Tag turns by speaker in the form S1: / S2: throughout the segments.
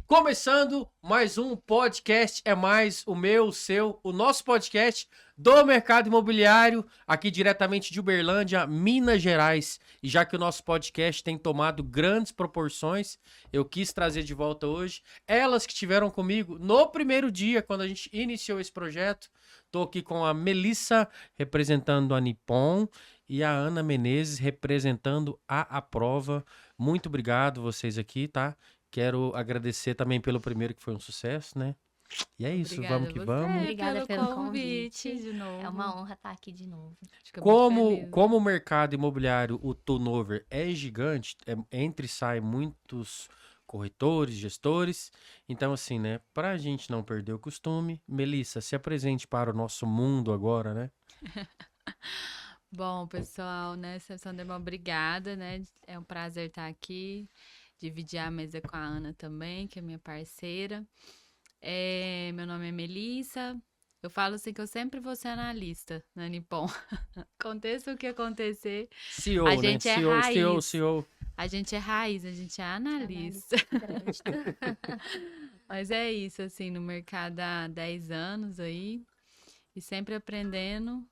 S1: Começando mais um podcast, é mais o meu, o seu, o nosso podcast do mercado imobiliário, aqui diretamente de Uberlândia, Minas Gerais. E já que o nosso podcast tem tomado grandes proporções, eu quis trazer de volta hoje elas que estiveram comigo no primeiro dia, quando a gente iniciou esse projeto. Estou aqui com a Melissa, representando a Nippon, e a Ana Menezes, representando a Aprova. Muito obrigado vocês aqui, tá? Quero agradecer também pelo primeiro, que foi um sucesso, né? E é isso,
S2: Obrigada
S1: vamos que
S2: a você
S1: vamos.
S3: Obrigada pelo convite.
S2: de novo.
S3: É uma honra estar aqui de novo.
S2: Fico muito
S1: Como,
S2: feliz.
S1: como o mercado imobiliário, o turnover é gigante, entra e sai muitos corretores, gestores. Então, assim, né? Pra gente não perder o costume, Melissa, se apresente para o nosso mundo agora, né?
S2: Bom, pessoal, né? Sanderman, obrigada, né? É um prazer estar aqui, dividir a mesa com a Ana também, que é minha parceira. Meu nome é Melissa. Eu falo assim que eu sempre vou ser analista na Nippon. Aconteça o que acontecer,
S1: CEO,
S2: a
S1: né?
S2: gente é
S1: CEO,
S2: raiz.
S1: CEO.
S2: A gente é raiz, a gente é analista. Mas é isso, assim, no mercado há 10 anos aí, e sempre aprendendo,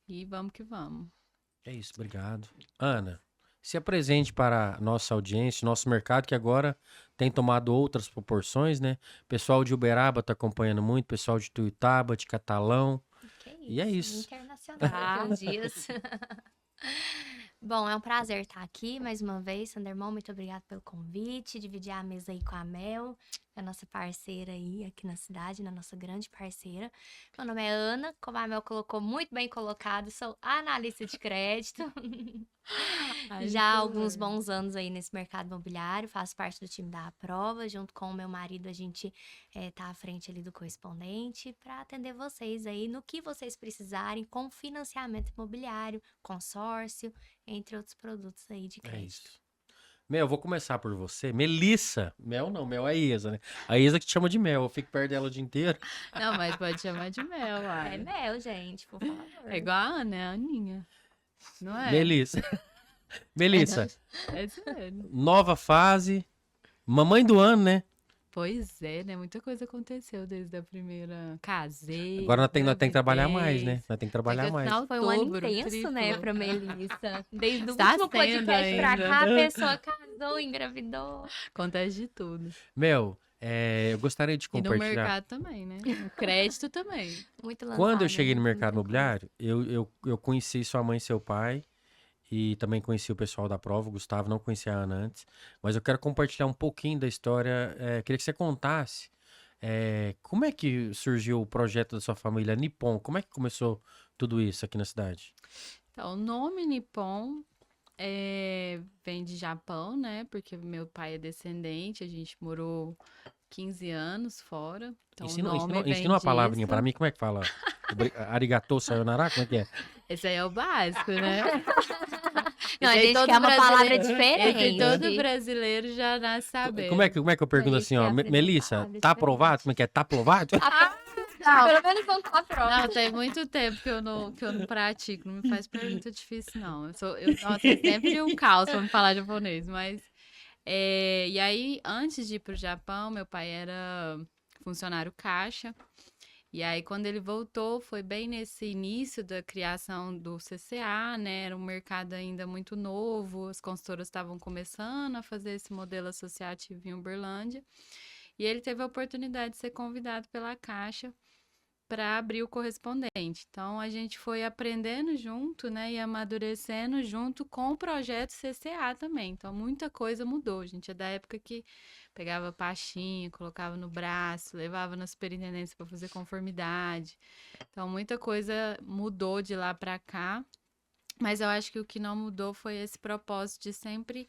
S2: e vamos que vamos.
S1: É isso, obrigado. Ana, se apresente para a nossa audiência, nosso mercado, que agora tem tomado outras proporções, né? Pessoal de Uberaba está acompanhando muito, pessoal de Tuiutaba, de Catalão.
S3: Que
S1: E é isso.
S3: Internacional daqui uns dias. Bom, é um prazer estar aqui mais uma vez, Sandermon. Muito obrigada pelo convite, dividir a mesa aí com a Mel, a nossa parceira aí aqui na cidade, na nossa grande parceira. Meu nome é Ana, como a Mel colocou muito bem colocado, sou analista de crédito. Já há alguns bons anos aí nesse mercado imobiliário, faço parte do time da Aprova, junto com o meu marido a gente tá à frente ali do correspondente para atender vocês aí no que vocês precisarem com financiamento imobiliário, consórcio, entre outros produtos aí de
S1: É
S3: crédito.
S1: isso. Mel, eu vou começar por você. Melissa. Mel não, Mel é a Isa, né? A Isa que te chama de Mel, eu fico perto dela o dia inteiro.
S2: Não, mas pode chamar de Mel,
S3: É
S2: uai.
S3: Mel, gente, por favor.
S2: É igual a Ana, é a Aninha. Não é?
S1: Melissa. Melissa,
S2: É sério.
S1: nova fase, mamãe do ano, né?
S2: Pois é, né? Muita coisa aconteceu desde a primeira. Casei.
S1: Agora nós temos que trabalhar mais, né?
S2: gravidez.
S1: Nós temos que trabalhar
S2: Chega
S1: mais.
S2: final
S3: Foi um ano
S2: outubro,
S3: intenso,
S2: triplo.
S3: né, pra Melissa. Desde o
S2: Está
S3: último
S2: sendo
S3: podcast pra
S2: ainda.
S3: cá, a pessoa casou, engravidou.
S2: Acontece de tudo.
S1: Mel, eu gostaria de
S2: E no
S1: compartilhar.
S2: mercado também, né? No crédito também.
S3: Muito
S1: Quando eu
S3: lançamento,
S1: cheguei no mercado
S3: muita coisa.
S1: imobiliário, eu conheci sua mãe e seu pai, e também conheci o pessoal da Prova, o Gustavo, não conhecia a Ana antes, mas eu quero compartilhar um pouquinho da história. Queria que você contasse como é que surgiu o projeto da sua família Nippon, como é que começou tudo isso aqui na cidade?
S2: Então, o nome Nippon vem de Japão, né? Porque meu pai é descendente, a gente morou 15 anos fora. Então, o nome vem
S1: Ensina uma palavrinha
S2: disso.
S1: para mim, como é que fala? Arigatou, sayonara, como é que é?
S2: Esse aí é o básico, né?
S3: Não, a
S2: Esse aí
S3: gente
S2: todo
S3: quer uma palavra
S2: brasileiro-
S3: diferente.
S2: Esse todo brasileiro já nasce sabendo.
S1: Como é que eu pergunto
S3: A gente
S1: assim,
S3: quer
S1: ó,
S3: aprender
S1: Melissa,
S3: uma palavra
S1: tá
S3: diferente.
S1: aprovado? Como é que é? Tá aprovado?
S3: Pelo menos não tá pronto.
S2: Não, tem muito tempo que eu não pratico. Não me faz pergunta difícil, não. Nossa, é sempre um caos pra me falar japonês, mas... e aí, antes de ir pro Japão, meu pai era funcionário caixa. E aí, quando ele voltou, foi bem nesse início da criação do CCA, né? Era um mercado ainda muito novo, as consultoras estavam começando a fazer esse modelo associativo em Uberlândia. E ele teve a oportunidade de ser convidado pela Caixa para abrir o correspondente. Então, a gente foi aprendendo junto, né, e amadurecendo junto com o projeto CCA também. Então, muita coisa mudou. A gente é da época que pegava pastinha, colocava no braço, levava na superintendência para fazer conformidade. Então, muita coisa mudou de lá para cá. Mas eu acho que o que não mudou foi esse propósito de sempre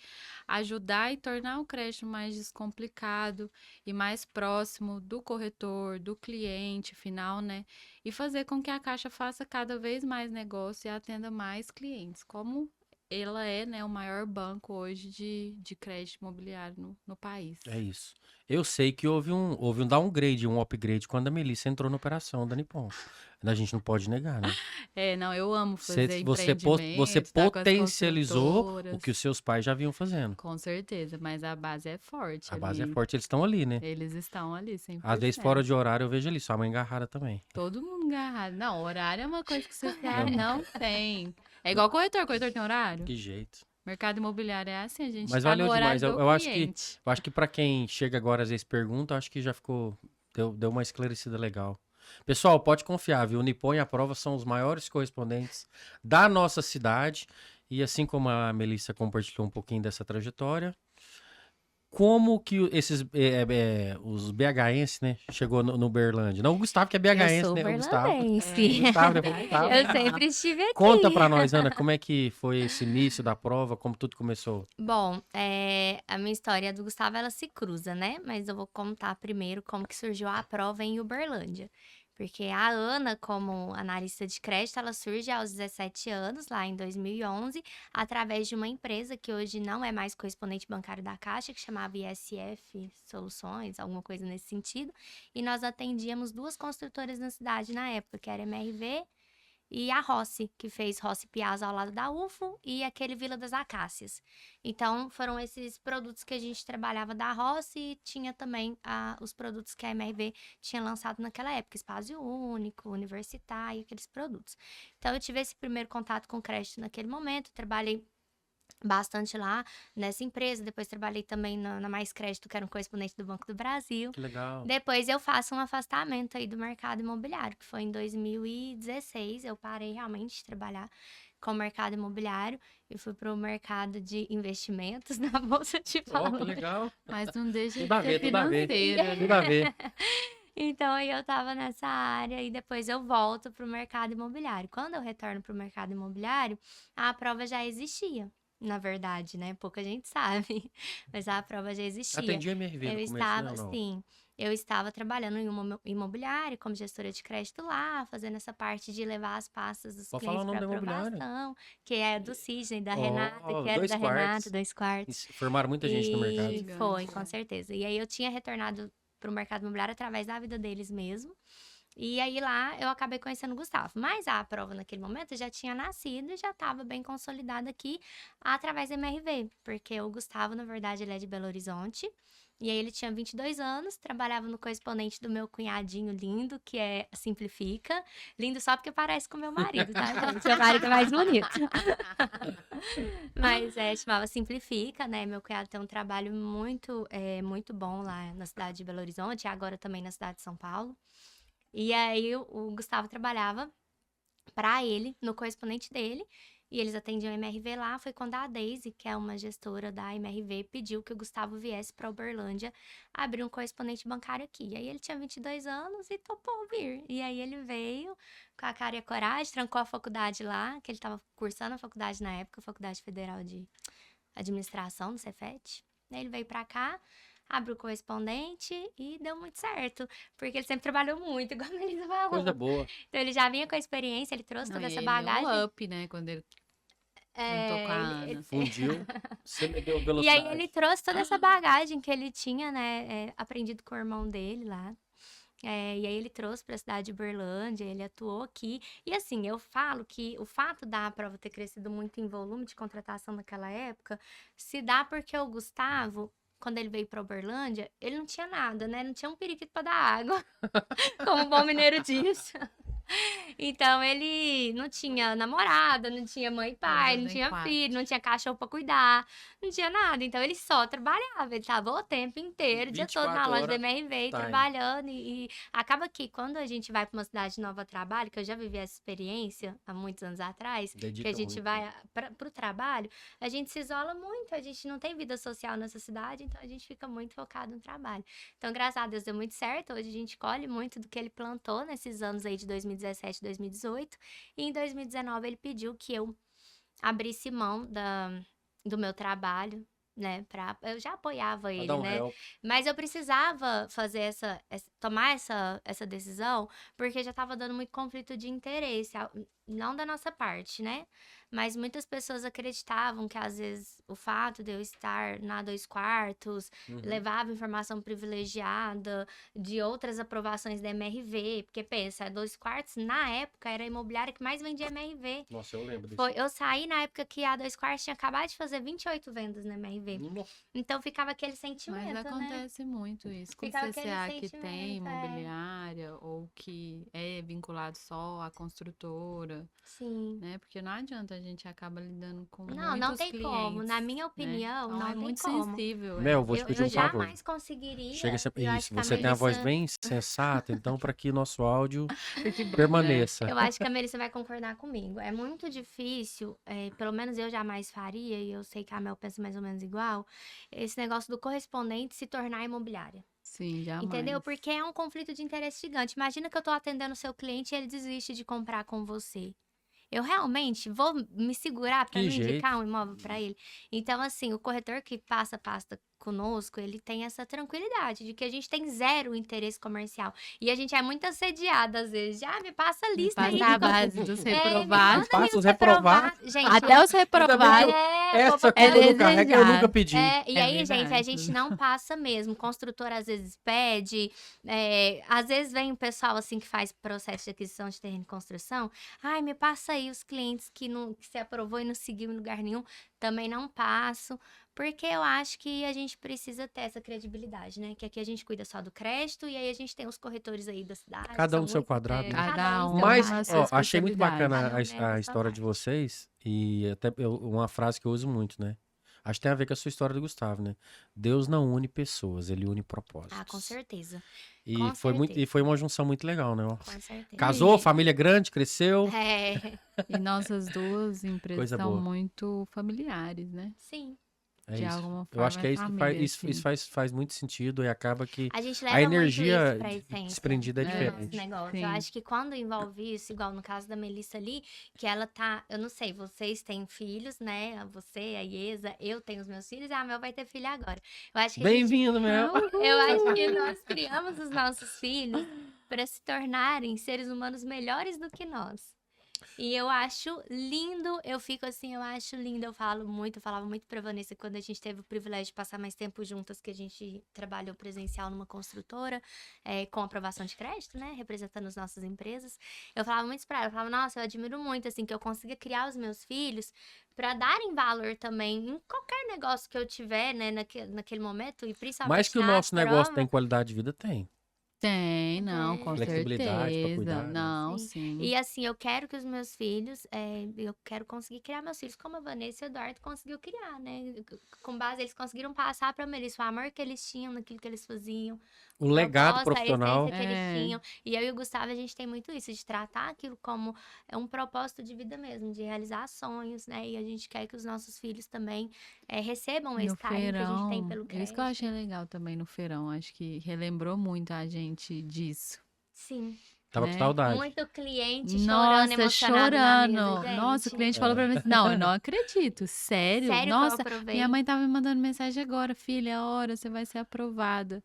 S2: ajudar e tornar o crédito mais descomplicado e mais próximo do corretor, do cliente final, né? E fazer com que a Caixa faça cada vez mais negócio e atenda mais clientes, como ela é, né, o maior banco hoje de crédito imobiliário no país.
S1: É isso. Eu sei que houve um downgrade, um upgrade quando a Melissa entrou na operação da Nippon. A gente não pode negar, né?
S2: Não, eu amo
S1: Você,
S2: fazer
S1: você
S2: empreendimento, tá com as
S1: potencializou o
S2: construtoras.
S1: que os seus pais já vinham fazendo.
S2: Com certeza, mas a base é forte
S1: A base é
S2: ali.
S1: forte, eles estão ali, né?
S2: Eles estão ali, 100%.
S1: Às vezes fora de horário eu vejo ali, sua mãe agarrada também.
S2: Todo mundo agarrado. Não, horário é uma coisa que você não tem. É igual corretor tem horário?
S1: Que jeito.
S2: Mercado imobiliário é assim, a gente
S1: Mas
S2: tá
S1: valeu
S2: no horário
S1: demais.
S2: do
S1: Eu acho que
S2: cliente.
S1: Eu acho que pra quem chega agora às vezes pergunta, acho que já ficou deu uma esclarecida legal. Pessoal, pode confiar, viu? O Nippon e a Prova são os maiores correspondentes da nossa cidade. E assim como a Melissa compartilhou um pouquinho dessa trajetória, como que os BHenses, né, chegou no Uberlândia? Não, o Gustavo que é
S3: Eu
S1: BHense,
S3: sou
S1: né? O Gustavo.
S3: berlandense.
S1: Gustavo, né? Gustavo.
S3: Eu sempre estive aqui.
S1: Conta pra nós, Ana, como é que foi esse início da prova, como tudo começou?
S3: Bom, a minha história do Gustavo, ela se cruza, né? Mas eu vou contar primeiro como que surgiu a prova em Uberlândia. Porque a Ana, como analista de crédito, ela surge aos 17 anos, lá em 2011, através de uma empresa que hoje não é mais correspondente bancário da Caixa, que chamava ISF Soluções, alguma coisa nesse sentido. E nós atendíamos duas construtoras na cidade na época, que era a MRV e a Rossi, que fez Rossi Piazza ao lado da UFO e aquele Vila das Acácias. Então, foram esses produtos que a gente trabalhava da Rossi e tinha também os produtos que a MRV tinha lançado naquela época, Espaço Único, Universitário, aqueles produtos. Então, eu tive esse primeiro contato com crédito naquele momento, trabalhei bastante lá nessa empresa, depois trabalhei também na Mais Crédito, que era um correspondente do Banco do Brasil.
S1: Que legal.
S3: Depois eu faço um afastamento aí do mercado imobiliário, que foi em 2016, eu parei realmente de trabalhar com o mercado imobiliário e fui para o mercado de investimentos na Bolsa de
S1: Ó, que
S3: Valores.
S1: legal.
S2: Mas não deixa
S1: Tudo a
S2: de
S1: ver,
S2: ser
S1: tudo a ver.
S2: financeira, né?
S1: Tudo a ver.
S3: Então, aí eu tava nessa área e depois eu volto para o mercado imobiliário. Quando eu retorno para o mercado imobiliário, a prova já existia. Na verdade, né? Pouca gente sabe, mas a prova já existia.
S1: Atendi a MRV no
S3: Eu
S1: começo,
S3: estava,
S1: né, ou não?
S3: sim, eu estava trabalhando em uma imobiliária como gestora de crédito lá, fazendo essa parte de levar as pastas dos
S1: Pode falar o
S3: clientes
S1: nome
S3: para
S1: da imobiliária.
S3: aprovação, que é do Sidney, da
S1: Ó,
S3: Renata, que era
S1: dois
S3: da
S1: quartos.
S3: Renata, 2 quartos.
S1: Formaram muita gente no mercado.
S3: E
S2: Gigante,
S3: foi,
S2: né?
S3: com certeza. E aí eu tinha retornado para o mercado imobiliário através da vida deles mesmo. E aí lá eu acabei conhecendo o Gustavo. Mas a prova naquele momento já tinha nascido e já estava bem consolidada aqui através da MRV. Porque o Gustavo, na verdade, ele é de Belo Horizonte. E aí ele tinha 22 anos, trabalhava no correspondente do meu cunhadinho lindo, que é Simplifica. Lindo só porque parece com meu marido, tá, gente? Meu marido é mais bonito. Mas chamava Simplifica, né? Meu cunhado tem um trabalho muito bom lá na cidade de Belo Horizonte e agora também na cidade de São Paulo. E aí o Gustavo trabalhava para ele, no correspondente dele, e eles atendiam a MRV lá. Foi quando a Daisy, que é uma gestora da MRV, pediu que o Gustavo viesse para Uberlândia abrir um correspondente bancário aqui. E aí ele tinha 22 anos e topou vir. E aí ele veio com a cara e a coragem, trancou a faculdade lá, que ele estava cursando a faculdade na época, a Faculdade Federal de Administração, do Cefet. Aí ele veio para cá, abriu o correspondente e deu muito certo. Porque ele sempre trabalhou muito, igual a Melissa falou.
S1: Coisa boa.
S3: Então ele já vinha com a experiência, ele trouxe
S2: Não,
S3: toda
S2: e
S3: essa
S2: ele
S3: bagagem.
S2: deu um up, né? Quando ele juntou com a Ana.
S1: Fundiu. Você me deu
S3: E
S1: velocidade.
S3: aí ele trouxe toda essa bagagem que ele tinha, né, aprendido com o irmão dele lá. E aí ele trouxe para a cidade de Uberlândia, ele atuou aqui. E assim, eu falo que o fato da prova ter crescido muito em volume de contratação naquela época, se dá porque o Gustavo, quando ele veio para Uberlândia, ele não tinha nada, né? Não tinha um periquito para dar água, como o bom mineiro diz. Então ele não tinha namorada, não tinha mãe e pai, não
S2: nem
S3: tinha
S2: quarto.
S3: filho, não tinha cachorro pra cuidar, não tinha nada. Então ele só trabalhava, ele tava o tempo inteiro, o dia todo na
S1: 24
S3: loja da
S1: horas,
S3: MRV,
S1: time.
S3: trabalhando. E acaba que quando a gente vai pra uma cidade nova a trabalho, que eu já vivi essa experiência há muitos anos atrás,
S1: Dedica
S3: que a gente
S1: muito.
S3: vai pro trabalho, a gente se isola muito, a gente não tem vida social nessa cidade, então a gente fica muito focado no trabalho. Então, graças a Deus, deu muito certo. Hoje a gente colhe muito do que ele plantou nesses anos aí de 2017, 2018. E em 2019 ele pediu que eu abrisse mão do meu trabalho, né? Eu já apoiava
S1: Pra
S3: ele,
S1: dar um
S3: né?
S1: help.
S3: Mas eu precisava fazer tomar essa decisão, porque já estava dando muito conflito de interesse. não da nossa parte, né? Mas muitas pessoas acreditavam que, às vezes, o fato de eu estar na 2/4 levava informação privilegiada de outras aprovações da MRV. Porque, pensa, a 2/4, na época, era a imobiliária que mais vendia MRV.
S1: Nossa, eu lembro disso.
S3: Eu saí na época que a 2/4 tinha acabado de fazer 28 vendas na MRV. Então, ficava aquele sentimento,
S2: Mas
S3: né?
S2: acontece muito isso. Com
S3: Ficava
S2: CCA
S3: aquele
S2: que tem
S3: sentimento,
S2: imobiliária ou que é vinculado só à construtora,
S3: Sim.
S2: né? Porque não adianta, a gente acaba lidando com
S3: Não
S2: muitos
S3: tem
S2: clientes,
S3: como. Na minha
S2: né?
S3: opinião,
S2: Então
S3: não
S2: é
S3: tem
S2: muito
S3: como.
S2: sensível.
S1: Mel, vou te pedir
S3: Eu
S1: um favor.
S3: jamais conseguiria.
S1: Chega sempre...
S3: Eu acho
S1: Isso,
S3: que a
S1: você tem a voz
S3: Melissa-
S1: bem sensata, então, para que nosso áudio
S2: Né?
S1: permaneça.
S3: Eu acho que a Melissa vai concordar comigo. É muito difícil, pelo menos eu jamais faria, e eu sei que a Mel pensa mais ou menos igual, esse negócio do correspondente se tornar imobiliária.
S2: Sim, jamais.
S3: Entendeu? Porque é um conflito de interesse gigante. Imagina que eu tô atendendo o seu cliente e ele desiste de comprar com você. Eu realmente vou me segurar para
S1: Que
S3: não
S1: jeito.
S3: indicar um imóvel para ele. Então, assim, o corretor que passa a pasta conosco, ele tem essa tranquilidade de que a gente tem zero interesse comercial. E a gente é muito assediada às vezes. Já me passa a
S2: Me
S3: lista aí.
S2: passa a
S3: de como-
S2: base dos
S3: me
S2: reprovados.
S3: manda aí
S1: Passa os
S3: os reprovados. Gente,
S2: Até os reprovados.
S1: Essa
S3: vou
S1: conta
S3: botar-
S1: do carrega eu nunca
S2: desejado.
S1: pedi.
S3: e
S2: É
S3: aí, gente, a
S2: verdade.
S3: gente não passa mesmo. O construtor às vezes pede. Às vezes vem o pessoal assim que faz processo de aquisição de terreno e construção. Ai, me passa aí os clientes que se aprovou e não seguiu em lugar nenhum. Também não passo. Porque eu acho que a gente precisa ter essa credibilidade, né? Que aqui a gente cuida só do crédito e aí a gente tem os corretores aí da cidade.
S1: Cada um
S3: são
S1: no seu
S3: muito-
S1: quadrado, né?
S2: Cada um
S1: Mas,
S2: tem uma
S1: ó,
S2: sua
S1: achei muito bacana
S3: Cada um
S1: a,
S3: leva
S1: a
S3: a
S1: história
S3: sua
S1: de
S3: parte.
S1: vocês e até uma frase que eu uso muito, né? Acho que tem a ver com a sua história do Gustavo, né? Deus não une pessoas, ele une propósitos.
S3: Ah, com certeza.
S1: E
S3: com
S1: foi muito, e
S3: certeza.
S1: foi uma junção muito legal, né? Ó.
S3: Com certeza.
S1: Casou, família grande, cresceu.
S2: E nossas duas empresas
S1: Coisa
S2: são
S1: boa.
S2: muito familiares, né?
S3: Sim.
S1: É
S2: De
S1: isso.
S2: alguma
S1: Eu acho
S2: forma
S1: que é
S2: é
S1: isso que
S2: família,
S1: faz, isso
S2: assim.
S1: faz muito sentido e acaba que
S3: A gente leva
S1: a energia
S3: muito isso pra essência
S1: desprendida é
S3: do
S1: diferente.
S3: nosso negócio.
S2: Sim.
S3: Eu acho que quando envolve isso, igual no caso da Melissa ali, que ela tá, eu não sei, vocês têm filhos, né? Você, a Iesa, eu tenho os meus filhos e a Mel vai ter filho agora. Eu acho que a gente-
S1: Bem-vindo, Mel.
S3: eu acho que nós criamos os nossos filhos para se tornarem seres humanos melhores do que nós. E eu acho lindo, eu fico assim, eu acho lindo, eu falava muito pra Vanessa quando a gente teve o privilégio de passar mais tempo juntas, que a gente trabalhou presencial numa construtora, com aprovação de crédito, né, representando as nossas empresas. Eu falava muito pra ela, eu falava, nossa, eu admiro muito, assim, que eu consiga criar os meus filhos pra darem valor também em qualquer negócio que eu tiver, né, naquele momento, e principalmente
S1: Mais que o
S3: na
S1: nosso negócio
S3: prova.
S1: tem qualidade de vida, tem.
S2: Tem, não, com
S1: Flexibilidade pra
S2: certeza.
S1: cuidar, né?
S2: Não,
S3: Sim.
S2: sim.
S3: E assim, eu quero que os meus filhos, eu quero conseguir criar meus filhos como a Vanessa e o Eduardo conseguiu criar, né? Com base, eles conseguiram passar pra Melissa o amor que eles tinham naquilo que eles faziam.
S1: O legado
S3: propósito,
S1: profissional.
S3: A essência que
S2: É.
S3: eles tinham. E eu e o Gustavo, a gente tem muito isso, de tratar aquilo como um propósito de vida mesmo, de realizar sonhos, né? E a gente quer que os nossos filhos também recebam esse
S2: No
S3: carinho que a gente tem
S2: feirão,
S3: pelo crédito.
S2: isso que eu achei legal também no feirão, acho que relembrou muito a gente disso.
S3: Sim.
S1: Tava com
S2: né?
S1: saudade.
S3: Muito cliente chorando,
S2: Nossa,
S3: emocionado na mesa,
S2: chorando.
S3: gente.
S2: Nossa, o cliente falou pra mim assim, não, eu não acredito, sério?
S3: Sério que eu
S2: Nossa,
S3: aprovei?
S2: minha mãe tava me mandando mensagem agora, filha, é a hora, você vai ser aprovada.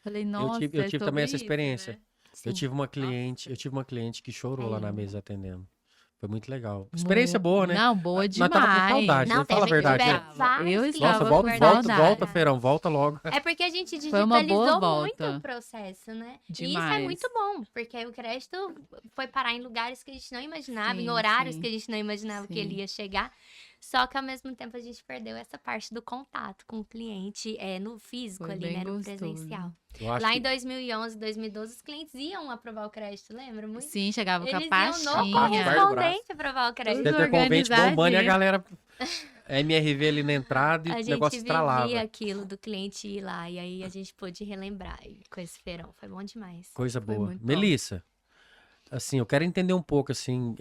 S2: Falei, nossa,
S1: eu tive
S2: é
S1: também essa
S2: sobre isso,
S1: experiência.
S2: né?
S1: Eu
S3: Sim.
S1: tive uma cliente que chorou lá na
S3: linda.
S1: mesa atendendo. Foi muito legal. Experiência boa, né?
S2: Não, boa
S1: Nós
S2: demais.
S1: tava com saudade,
S3: Não,
S1: né? Fala a
S3: teve-
S1: verdade.
S3: tiveram
S1: né?
S3: vários
S2: Eu
S3: clientes
S1: Nossa,
S2: estava
S1: volta,
S2: com
S1: volta,
S2: saudade.
S1: volta, Feirão, volta logo.
S3: É porque a gente
S2: Foi uma boa
S3: digitalizou muito
S2: volta.
S3: o processo, né? E isso é
S2: Demais.
S3: muito bom, porque o crédito foi parar em lugares que a gente não imaginava, em
S2: Sim,
S3: horários
S2: sim.
S3: que a gente não imaginava que
S2: Sim.
S3: ele ia chegar. Só que ao mesmo tempo a gente perdeu essa parte do contato com o cliente no físico
S2: Foi
S3: ali,
S2: bem
S3: né? No
S2: gostoso.
S3: presencial.
S1: Eu acho
S3: Lá
S1: que
S3: em 2011, 2012, os clientes iam aprovar o crédito, lembra? Muito.
S2: Sim, chegava com a
S3: Eles iam no
S2: pastinha.
S3: correspondente aprovar o crédito.
S2: Tudo
S1: Center Convente bombando e a
S2: organizadinho.
S1: galera MRV ali na entrada e
S3: A
S1: o
S3: gente
S1: negócio estralava.
S3: vivia aquilo do cliente ir lá, e aí a gente pôde relembrar com esse feirão. Foi bom demais.
S1: Coisa
S2: Foi
S1: boa.
S2: muito bom.
S1: Melissa, assim, eu quero entender um pouco, assim,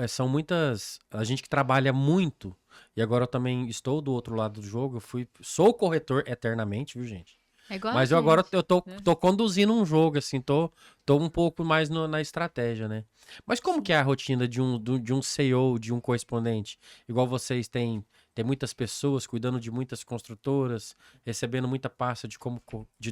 S1: são muitas... A gente que trabalha muito, e agora eu também estou do outro lado do jogo, sou corretor eternamente, viu, gente?
S2: É igual
S1: Mas
S2: a
S1: eu agora
S2: gente,
S1: eu tô,
S2: né?
S1: tô conduzindo um jogo, assim, tô um pouco mais na estratégia, né? Mas como que é a rotina de um CEO, de um correspondente? Igual vocês têm muitas pessoas cuidando de muitas construtoras, recebendo muita pasta de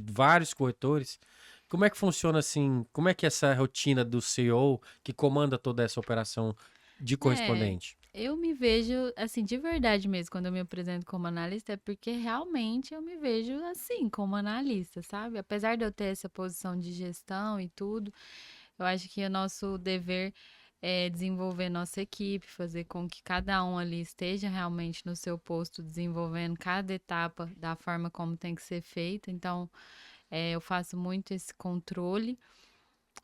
S1: vários corretores. Como é que funciona, assim, como é que é essa rotina do CEO que comanda toda essa operação de correspondente?
S2: Eu me vejo, assim, de verdade mesmo, quando eu me apresento como analista, é porque realmente eu me vejo assim, como analista, sabe? Apesar de eu ter essa posição de gestão e tudo, eu acho que o nosso dever é desenvolver nossa equipe, fazer com que cada um ali esteja realmente no seu posto, desenvolvendo cada etapa da forma como tem que ser feita. Então, eu faço muito esse controle.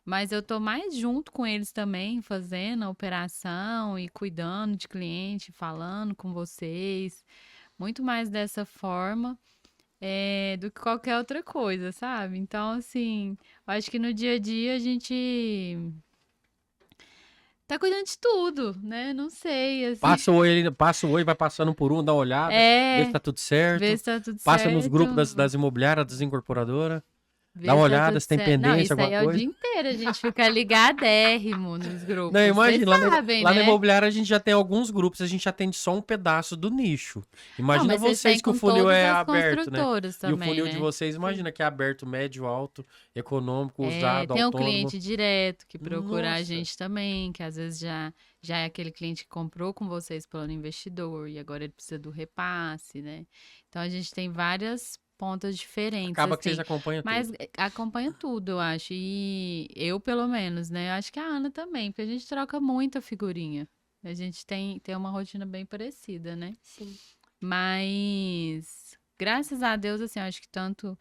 S2: Mas eu tô mais junto com eles também, fazendo a operação e cuidando de cliente, falando com vocês. Muito mais dessa forma, do que qualquer outra coisa, sabe? Então, assim, eu acho que no dia a dia a gente tá cuidando de tudo, né? Não sei, assim.
S1: Passa o oi, vai passando por um, dá uma olhada, vê se
S2: É,
S1: tá tudo
S2: ver
S1: certo.
S2: se tá tudo
S1: Passa nos
S2: certo.
S1: grupos das imobiliárias, das incorporadoras. Dá
S2: Ver
S1: uma
S2: se tá
S1: olhada
S2: tudo
S1: se tem
S2: certo. Não,
S1: pendência,
S2: isso aí
S1: alguma
S2: é o
S1: coisa.
S2: dia inteiro, a gente fica ligadérrimo nos
S1: Não,
S2: grupos. Vocês
S1: imagina,
S2: sabem,
S1: lá na
S2: né?
S1: imobiliária a gente já tem alguns grupos, a gente atende só um pedaço do nicho.
S2: Não,
S1: Imagina
S2: mas vocês
S1: vocês
S2: têm
S1: que o
S2: com
S1: funil
S2: todas
S1: é
S2: as
S1: aberto, né?
S2: construtoras
S1: E o
S2: também,
S1: funil de
S2: né?
S1: vocês, imagina que é aberto, médio, alto, econômico, usado,
S2: Tem o
S1: autônomo.
S2: cliente direto que procura a
S1: Nossa,
S2: gente também, que às vezes já é aquele cliente que comprou com vocês plano investidor e agora ele precisa do repasse, né? Então a gente tem várias pontas diferentes,
S1: acaba que vocês
S2: assim,
S1: acompanham
S2: mas
S1: tudo.
S2: acompanha tudo, eu acho. E eu, pelo menos, né? Eu acho que a Ana também, porque a gente troca muita figurinha. A gente tem uma rotina bem parecida, né?
S3: Sim.
S2: Mas, graças a Deus, assim, eu acho que tanto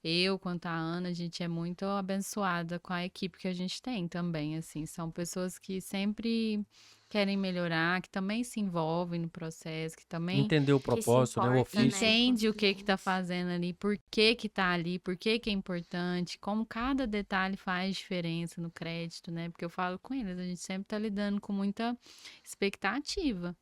S2: eu quanto a Ana, a gente é muito abençoada com a equipe que a gente tem também, assim. São pessoas que sempre querem melhorar, que também se envolvem no processo, que também
S1: Entender o
S3: Que se
S1: propósito, né? O
S3: importa, né,
S1: ofício.
S3: com os
S2: entende o que tá
S3: clientes.
S2: fazendo ali, por que tá ali, por que é importante, como cada detalhe faz diferença no crédito, né? Porque eu falo com eles, a gente sempre tá lidando com muita expectativa.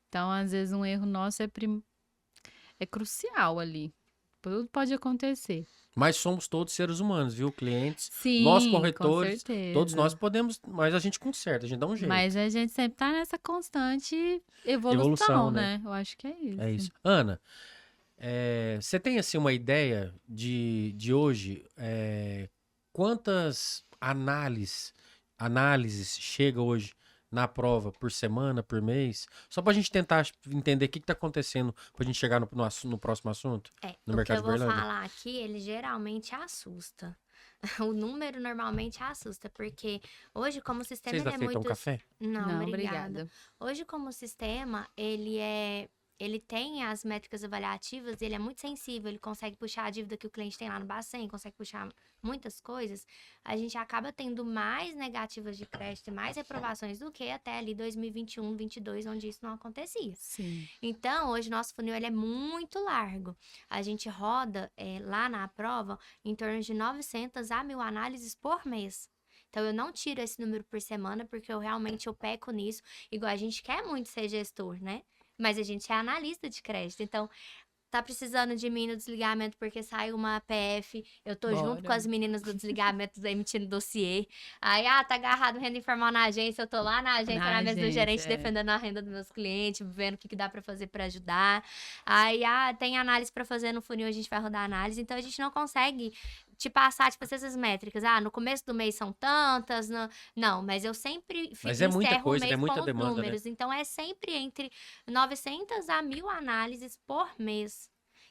S2: Então, às vezes, um erro nosso é crucial ali. Tudo pode acontecer.
S1: Mas somos todos seres humanos, viu? Clientes, nós
S2: Sim, com
S1: corretores, todos nós
S2: certeza.
S1: podemos, mas a gente conserta, a gente dá um
S2: Mas
S1: jeito.
S2: a gente sempre tá nessa constante
S1: Evolução,
S2: evolução,
S1: né?
S2: né? Eu acho que é
S1: É
S2: isso.
S1: isso. Ana, você tem assim uma ideia de hoje? Quantas análises chega hoje na prova por semana, por mês? Só para a gente tentar entender o que está acontecendo para a gente chegar no próximo assunto, no
S3: O que
S1: mercado
S3: eu
S1: de
S3: vou
S1: Berlândia.
S3: falar aqui, ele geralmente assusta. O número normalmente assusta, porque hoje, como o sistema
S1: Vocês
S3: ele é
S1: aceitam
S3: muito.
S1: café?
S3: Não,
S2: Não,
S3: obrigada.
S2: obrigada.
S3: Hoje, como o sistema, ele tem as métricas avaliativas, ele é muito sensível, ele consegue puxar a dívida que o cliente tem lá no Bacen, consegue puxar muitas coisas, a gente acaba tendo mais negativas de crédito e mais reprovações do que até ali 2021, 2022, onde isso não acontecia.
S2: Sim.
S3: Então, hoje nosso funil ele é muito largo. A gente roda lá na prova em torno de 900 a 1.000 análises por mês. Então, eu não tiro esse número por semana, porque eu peco nisso. Igual a gente quer muito ser gestor, né? Mas a gente é analista de crédito. Então, tá precisando de mim no desligamento porque saiu uma PF, eu tô junto com
S2: Bora.
S3: as meninas do desligamento emitindo dossiê. Aí, tá agarrado renda informal na agência, eu tô lá na agência, na mesa do gerente,
S2: agência,
S3: defendendo a renda dos meus clientes, vendo o que dá pra fazer pra ajudar. Aí, tem análise pra fazer no funil, a gente vai rodar análise. Então, a gente não consegue te passar, tipo, essas métricas. No começo do mês são tantas. Não, mas eu sempre
S1: Mas é muita
S3: encerro o
S1: coisa, né?
S3: mês com
S1: Muita
S3: os
S1: demanda, né?
S3: números. Então, é sempre entre 900 a 1.000 análises por mês.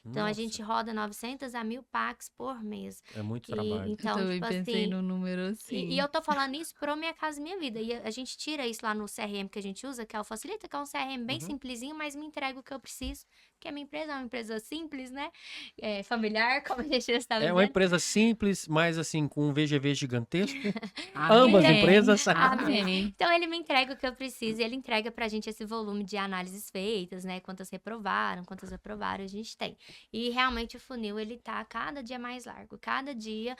S3: Então, a
S1: Nossa,
S3: gente roda 900 a 1.000 packs por mês.
S1: é muito trabalho.
S2: Eu
S3: Então,
S2: também
S3: tipo
S2: pensei
S3: assim,
S2: no número assim.
S3: e eu tô falando isso pro Minha Casa Minha Vida. E a gente tira isso lá no CRM que a gente usa, que é o Facilita, que é um CRM bem simplesinho, mas me entrega o que eu preciso. Porque a minha empresa é uma empresa simples, né? Familiar, como a gente já estava
S1: É uma
S3: dizendo.
S1: empresa simples, mas assim, com um VGV gigantesco.
S2: Amém.
S1: Ambas empresas.
S2: Amém.
S3: Então, ele me entrega o que eu preciso e ele entrega pra gente esse volume de análises feitas, né? Quantas reprovaram, quantas aprovaram, a gente tem. E realmente o funil, ele tá cada dia mais largo. Cada dia,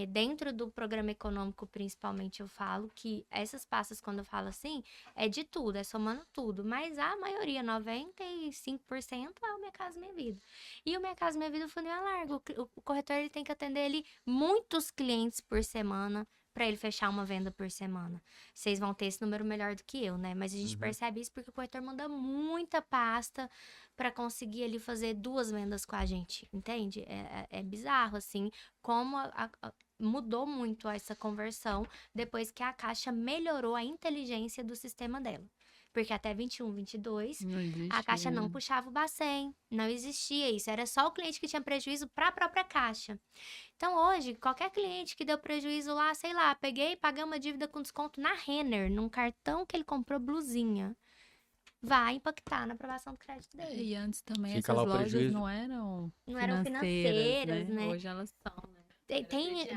S3: dentro do programa econômico, principalmente, eu falo que essas pastas, quando eu falo assim, é de tudo, é somando tudo. Mas a maioria, 95%, é o Minha Casa Minha Vida. E o Minha Casa Minha Vida, o funil é largo. O corretor, ele tem que atender ali muitos clientes por semana, para ele fechar uma venda por semana. Vocês vão ter esse número melhor do que eu, né? Mas a gente percebe isso porque o corretor manda muita pasta para conseguir ali fazer 2 vendas com a gente, entende? É bizarro, assim, como mudou muito essa conversão depois que a Caixa melhorou a inteligência do sistema dela. Porque até 21, 22,
S2: Não existia,
S3: a Caixa não
S2: né?
S3: puxava o Bacen, não existia isso. Era só o cliente que tinha prejuízo para a própria Caixa. Então, hoje, qualquer cliente que deu prejuízo lá, sei lá, peguei e paguei uma dívida com desconto na Renner, num cartão que ele comprou blusinha, vai impactar na aprovação do crédito dele.
S2: E antes também
S1: Fica
S2: essas
S1: lá o
S2: lojas
S1: prejuízo.
S2: não eram
S3: Não eram
S2: financeiras,
S3: financeiras, né?
S2: Hoje elas são, né?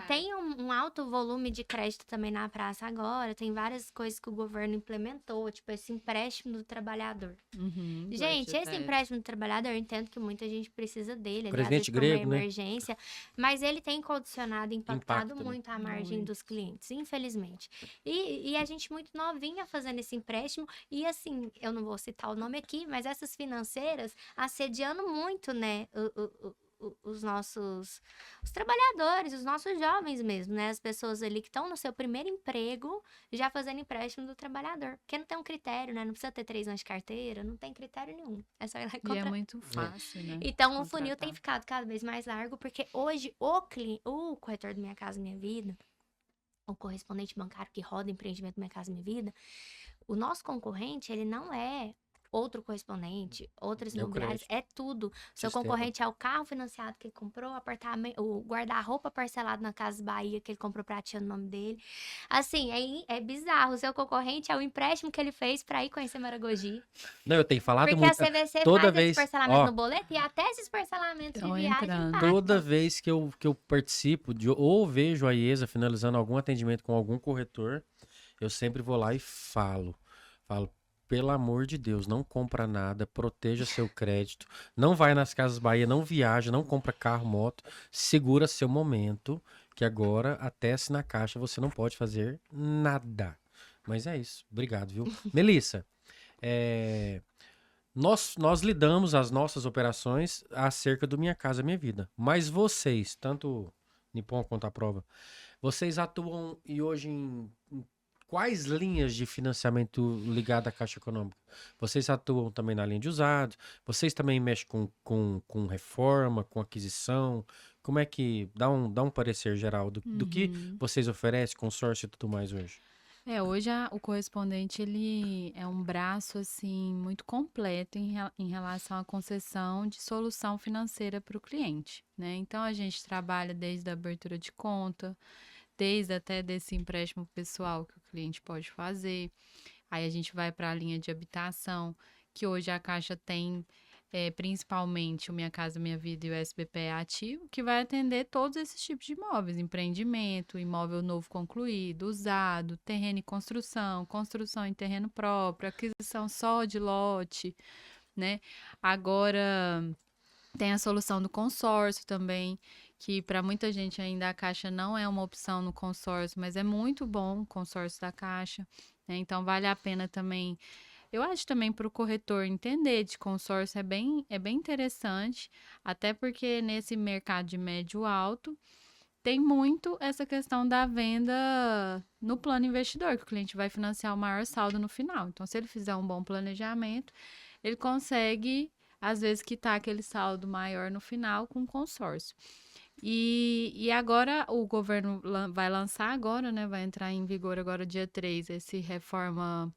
S3: Tem um alto volume de crédito também na praça agora. Tem várias coisas que o governo implementou, tipo esse empréstimo do trabalhador.
S2: Uhum, do
S3: Gente, esse
S2: FGTS.
S3: empréstimo do trabalhador, eu entendo que muita gente precisa dele, ali, às
S1: Presente
S3: vezes por uma
S1: grego, né?
S3: emergência, mas ele tem condicionado, impactado
S1: Impacta, né?
S3: muito a margem
S2: Muito.
S3: dos clientes, infelizmente. E a gente muito novinha fazendo esse empréstimo, e assim, eu não vou citar o nome aqui, mas essas financeiras assediando muito, né, os trabalhadores, os nossos jovens mesmo, né? As pessoas ali que estão no seu primeiro emprego já fazendo empréstimo do trabalhador. Porque não tem um critério, né? Não precisa ter 3 anos de carteira, não tem critério nenhum. É só ir lá e
S2: E é
S3: comprar.
S2: muito fácil, né?
S3: Então, o funil tem
S2: contratar.
S3: ficado cada vez mais largo, porque hoje o corretor do Minha Casa Minha Vida, o correspondente bancário que roda empreendimento Minha Casa Minha Vida, o nosso concorrente, ele não é outro correspondente, outras
S1: É o
S3: imobiliárias,
S1: crédito.
S3: é tudo. Seu
S1: Sistema.
S3: concorrente é o carro financiado que ele comprou, o apartamento, o guarda-roupa parcelado na Casa Bahia que ele comprou pra tia no nome dele. Assim, é bizarro. O seu concorrente é o empréstimo que ele fez pra ir conhecer Maragogi.
S1: Não, eu tenho falado
S3: Porque
S1: muito.
S3: a CVC
S1: toda
S3: faz
S1: vez-
S3: esse parcelamento
S1: ó.
S3: no boleto e até esses parcelamentos
S2: Tão
S3: de viagem
S2: entrando.
S3: impactam.
S1: Toda vez que eu participo ou vejo a IESA finalizando algum atendimento com algum corretor, eu sempre vou lá e falo, pelo amor de Deus, não compra nada, proteja seu crédito, não vai nas Casas Bahia, não viaja, não compra carro, moto, segura seu momento, que agora até se na Caixa você não pode fazer nada. Mas é isso, obrigado, viu? Melissa, nós lidamos as nossas operações acerca do Minha Casa Minha Vida. Mas vocês, tanto Nippon quanto a Prova, vocês atuam e hoje em quais linhas de financiamento ligado à Caixa Econômica? Vocês atuam também na linha de usados? Vocês também mexem com reforma, com aquisição? Como é que... Dá um parecer geral do que vocês oferecem, consórcio e tudo mais hoje.
S2: Hoje o correspondente, ele é um braço, assim, muito completo em relação à concessão de solução financeira para o cliente, né? Então, a gente trabalha desde a abertura de conta, desde até desse empréstimo pessoal que o cliente pode fazer. Aí a gente vai para a linha de habitação, que hoje a Caixa tem principalmente o Minha Casa Minha Vida e o SBPE ativo, que vai atender todos esses tipos de imóveis: empreendimento, imóvel novo concluído, usado, terreno em construção, construção em terreno próprio, aquisição só de lote, né? Agora tem a solução do consórcio também, que para muita gente ainda a Caixa não é uma opção no consórcio, mas é muito bom o consórcio da Caixa, né? Então vale a pena também. Eu acho também para o corretor entender de consórcio é bem interessante, até porque nesse mercado de médio alto tem muito essa questão da venda no plano investidor, que o cliente vai financiar o maior saldo no final. Então, se ele fizer um bom planejamento, ele consegue, às vezes, quitar aquele saldo maior no final com consórcio. E agora o governo vai lançar agora, né? Vai entrar em vigor agora dia 3, esse Reforma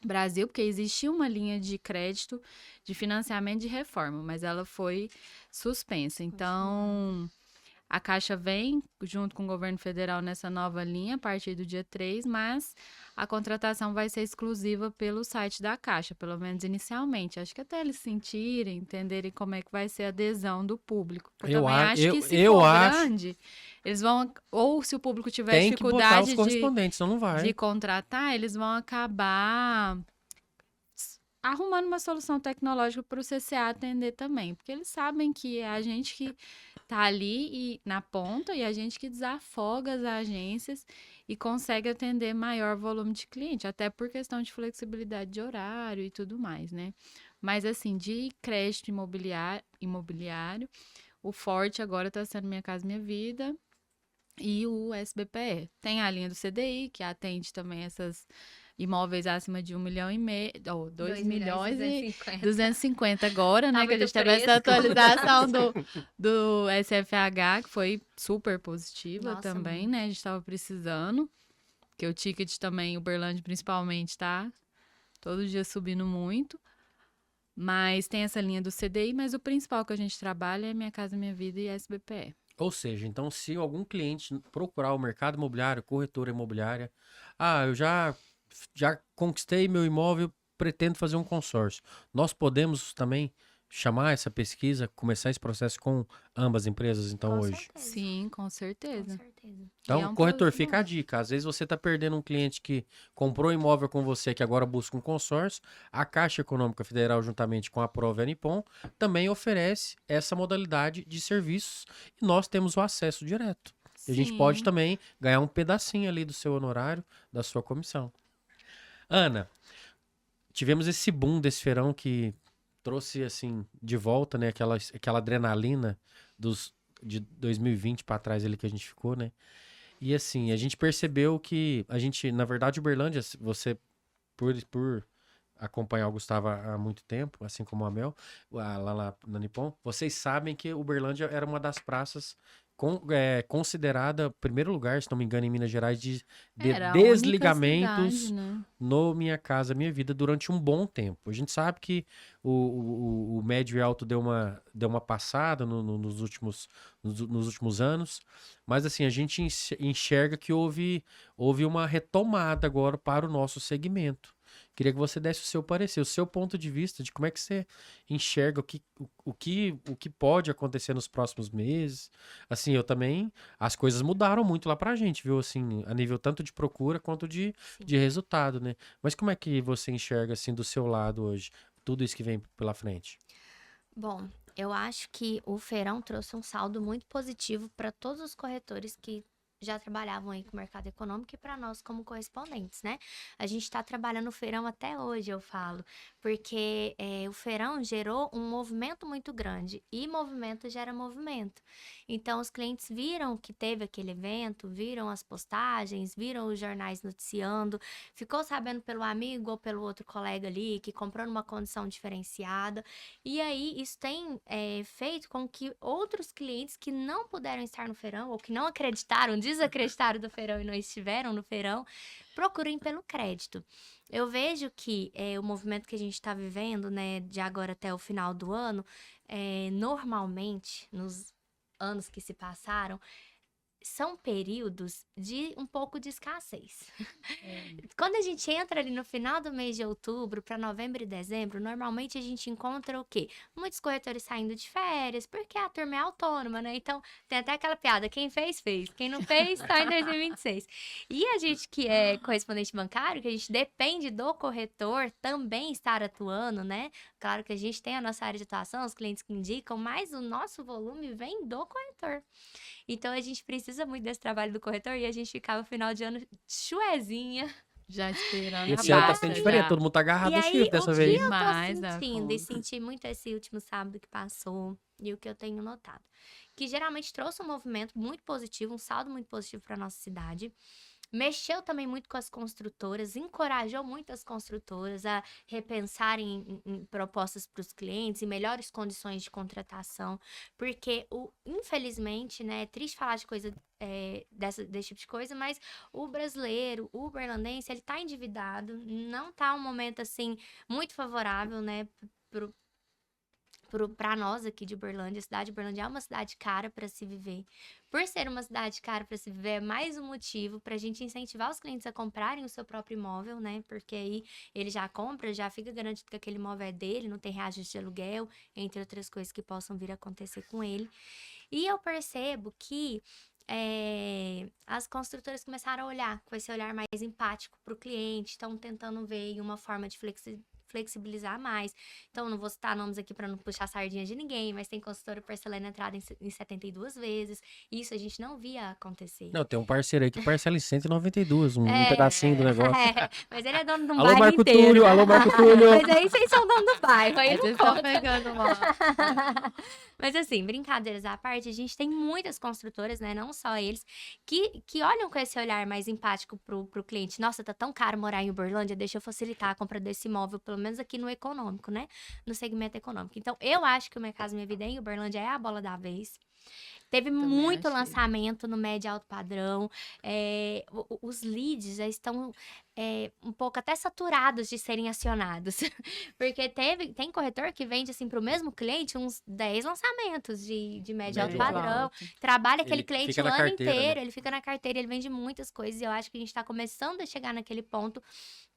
S2: Brasil, porque existia uma linha de crédito de financiamento de reforma, mas ela foi suspensa. Então, a Caixa vem junto com o governo federal nessa nova linha a partir do dia 3, mas a contratação vai ser exclusiva pelo site da Caixa, pelo menos inicialmente. Acho que até eles sentirem, entenderem como é que vai ser a adesão do público. Eu também acho que se for grande, eles vão, ou se o público tiver
S1: Tem que botar os
S2: dificuldade
S1: correspondentes, senão não vai.
S2: de contratar, eles vão acabar arrumando uma solução tecnológica para o CCA atender também, porque eles sabem que é a gente que tá ali na ponta e a gente que desafoga as agências e consegue atender maior volume de cliente, até por questão de flexibilidade de horário e tudo mais, né? Mas assim, de crédito imobiliário, o forte agora está sendo Minha Casa Minha Vida e o SBPE. Tem a linha do CDI, que atende também essas imóveis acima de 1,5 milhão, ou 2 milhões e 250 agora, né?
S3: Tá
S2: Que a
S3: muito
S2: gente teve essa
S3: fresco.
S2: atualização do SFH, que foi super positiva
S3: Nossa,
S2: também,
S3: muito.
S2: né? A gente estava precisando, porque o ticket também, Uberlândia principalmente, tá todo dia subindo muito. Mas tem essa linha do CDI, mas o principal que a gente trabalha é Minha Casa Minha Vida e SBPE.
S1: Ou seja, então se algum cliente procurar o mercado imobiliário, corretora imobiliária, eu já conquistei meu imóvel, pretendo fazer um consórcio. Nós podemos também chamar essa pesquisa, começar esse processo com ambas empresas, então,
S3: Com
S1: hoje.
S3: certeza.
S2: Sim, com
S3: Com
S2: certeza.
S3: certeza.
S2: E
S1: Então,
S2: é um
S1: corretor,
S2: produto
S1: fica a
S2: bom.
S1: dica. Às vezes você está perdendo um cliente que comprou um imóvel com você, que agora busca um consórcio. A Caixa Econômica Federal, juntamente com a Prova e a Nippon, também oferece essa modalidade de serviços e nós temos o acesso direto. E a gente pode
S2: Sim.
S1: também ganhar um pedacinho ali do seu honorário, da sua comissão. Ana, tivemos esse boom desse feirão que trouxe, assim, de volta, né, aquela adrenalina de 2020 para trás ali que a gente ficou, né? E assim, a gente percebeu que na verdade, Uberlândia, você, por acompanhar o Gustavo há muito tempo, assim como a Mel, lá na Nippon, vocês sabem que Uberlândia era uma das praças considerada primeiro lugar, se não me engano, em Minas Gerais, de
S2: Era a única cidade,
S1: desligamentos
S2: né?
S1: no Minha Casa Minha Vida durante um bom tempo. A gente sabe que o médio e alto deu uma passada nos últimos anos, mas assim, a gente enxerga que houve uma retomada agora para o nosso segmento. Queria que você desse o seu parecer, o seu ponto de vista de como é que você enxerga o que pode acontecer nos próximos meses. Assim, as coisas mudaram muito lá pra gente, viu? Assim, a nível tanto de procura quanto
S3: Sim.
S1: de resultado, né? Mas como é que você enxerga, assim, do seu lado hoje, tudo isso que vem pela frente?
S3: Bom, eu acho que o feirão trouxe um saldo muito positivo para todos os corretores que já trabalhavam aí com o mercado econômico e para nós como correspondentes, né? A gente está trabalhando o feirão até hoje, eu falo, porque o feirão gerou um movimento muito grande e movimento gera movimento. Então, os clientes viram que teve aquele evento, viram as postagens, viram os jornais noticiando, ficou sabendo pelo amigo ou pelo outro colega ali que comprou numa condição diferenciada. E aí, isso tem feito com que outros clientes que não puderam estar no feirão, ou que não acreditaram, desacreditaram do feirão e não estiveram no feirão, procurem pelo crédito. Eu vejo que o movimento que a gente está vivendo, né, de agora até o final do ano, normalmente, nos anos que se passaram, são períodos de um pouco de escassez. Quando a gente entra ali no final do mês de outubro para novembro e dezembro, normalmente a gente encontra o quê? Muitos corretores saindo de férias, porque a turma é autônoma, né? Então, tem até aquela piada, quem fez, fez. Quem não fez, tá em 2026. E a gente que é correspondente bancário, que a gente depende do corretor também estar atuando, né? Claro que a gente tem a nossa área de atuação, os clientes que indicam, mas o nosso volume vem do corretor. Então, a gente precisa muito desse trabalho do corretor e a gente ficava no final de ano chuezinha.
S2: Já esperando
S1: E
S2: a
S1: esse ano tá
S2: baixa,
S1: sendo diferente,
S2: já.
S1: todo mundo tá agarrado
S3: E
S1: no
S3: aí,
S1: chifre
S3: o
S1: dessa
S3: que
S1: vez.
S3: eu tô
S2: Demais da
S3: sentindo e
S2: conta.
S3: senti muito esse último sábado que passou, e o que eu tenho notado, que geralmente trouxe um movimento muito positivo, um saldo muito positivo para nossa cidade. Mexeu também muito com as construtoras, encorajou muito as construtoras a repensarem em propostas para os clientes e melhores condições de contratação, porque infelizmente, né, é triste falar de coisa desse tipo de coisa, mas o brasileiro, o uberlandense, ele tá endividado, não tá um momento assim muito favorável, né, para nós aqui de Uberlândia. A cidade de Uberlândia é uma cidade cara para se viver. Por ser uma cidade cara para se viver, é mais um motivo para a gente incentivar os clientes a comprarem o seu próprio imóvel, né? Porque aí ele já compra, já fica garantido que aquele imóvel é dele, não tem reajuste de aluguel, entre outras coisas que possam vir a acontecer com ele. E eu percebo que as construtoras começaram a olhar com esse olhar mais empático para o cliente, estão tentando ver uma forma de flexibilizar mais. Então, não vou citar nomes aqui para não puxar sardinha de ninguém, mas tem consultora parcelando a entrada em 72 vezes. Isso a gente não via acontecer.
S1: Não, tem um parceiro aí que parcela em 192, um pedacinho do negócio.
S3: Mas ele é dono de um
S1: Alô,
S3: bairro
S1: Marco
S3: inteiro.
S1: Túlio, alô, Marco Túlio.
S3: Mas aí vocês são dono do bairro, aí
S2: Aí
S3: não
S2: vocês estão
S3: conta.
S2: pegando mal.
S3: Mas assim, brincadeiras à parte, a gente tem muitas construtoras, né? Não só eles, que olham com esse olhar mais empático pro cliente. Nossa, tá tão caro morar em Uberlândia, deixa eu facilitar a compra desse imóvel, pelo menos aqui no econômico, né? No segmento econômico. Então, eu acho que o Minha Casa Minha Vida em Uberlândia é a bola da vez. Teve
S2: Também
S3: muito
S2: achei.
S3: lançamento no médio e alto padrão. Os leads já estão um pouco até saturados de serem acionados. Porque tem corretor que vende, assim, para o mesmo cliente uns 10 lançamentos de médio e alto
S1: Médio
S3: padrão.
S2: alto.
S3: Trabalha aquele
S1: Ele
S3: cliente
S1: fica
S3: o
S1: na
S3: ano
S1: carteira,
S3: inteiro,
S1: né?
S3: ele fica na carteira, ele vende muitas coisas. E eu acho que a gente está começando a chegar naquele ponto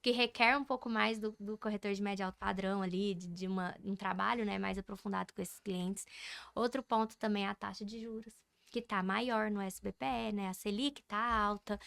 S3: que requer um pouco mais do corretor de médio e alto padrão ali, de um trabalho, né, mais aprofundado com esses clientes. Outro ponto também é a taxa de juros, que tá maior no SBPE, né? A Selic tá alta.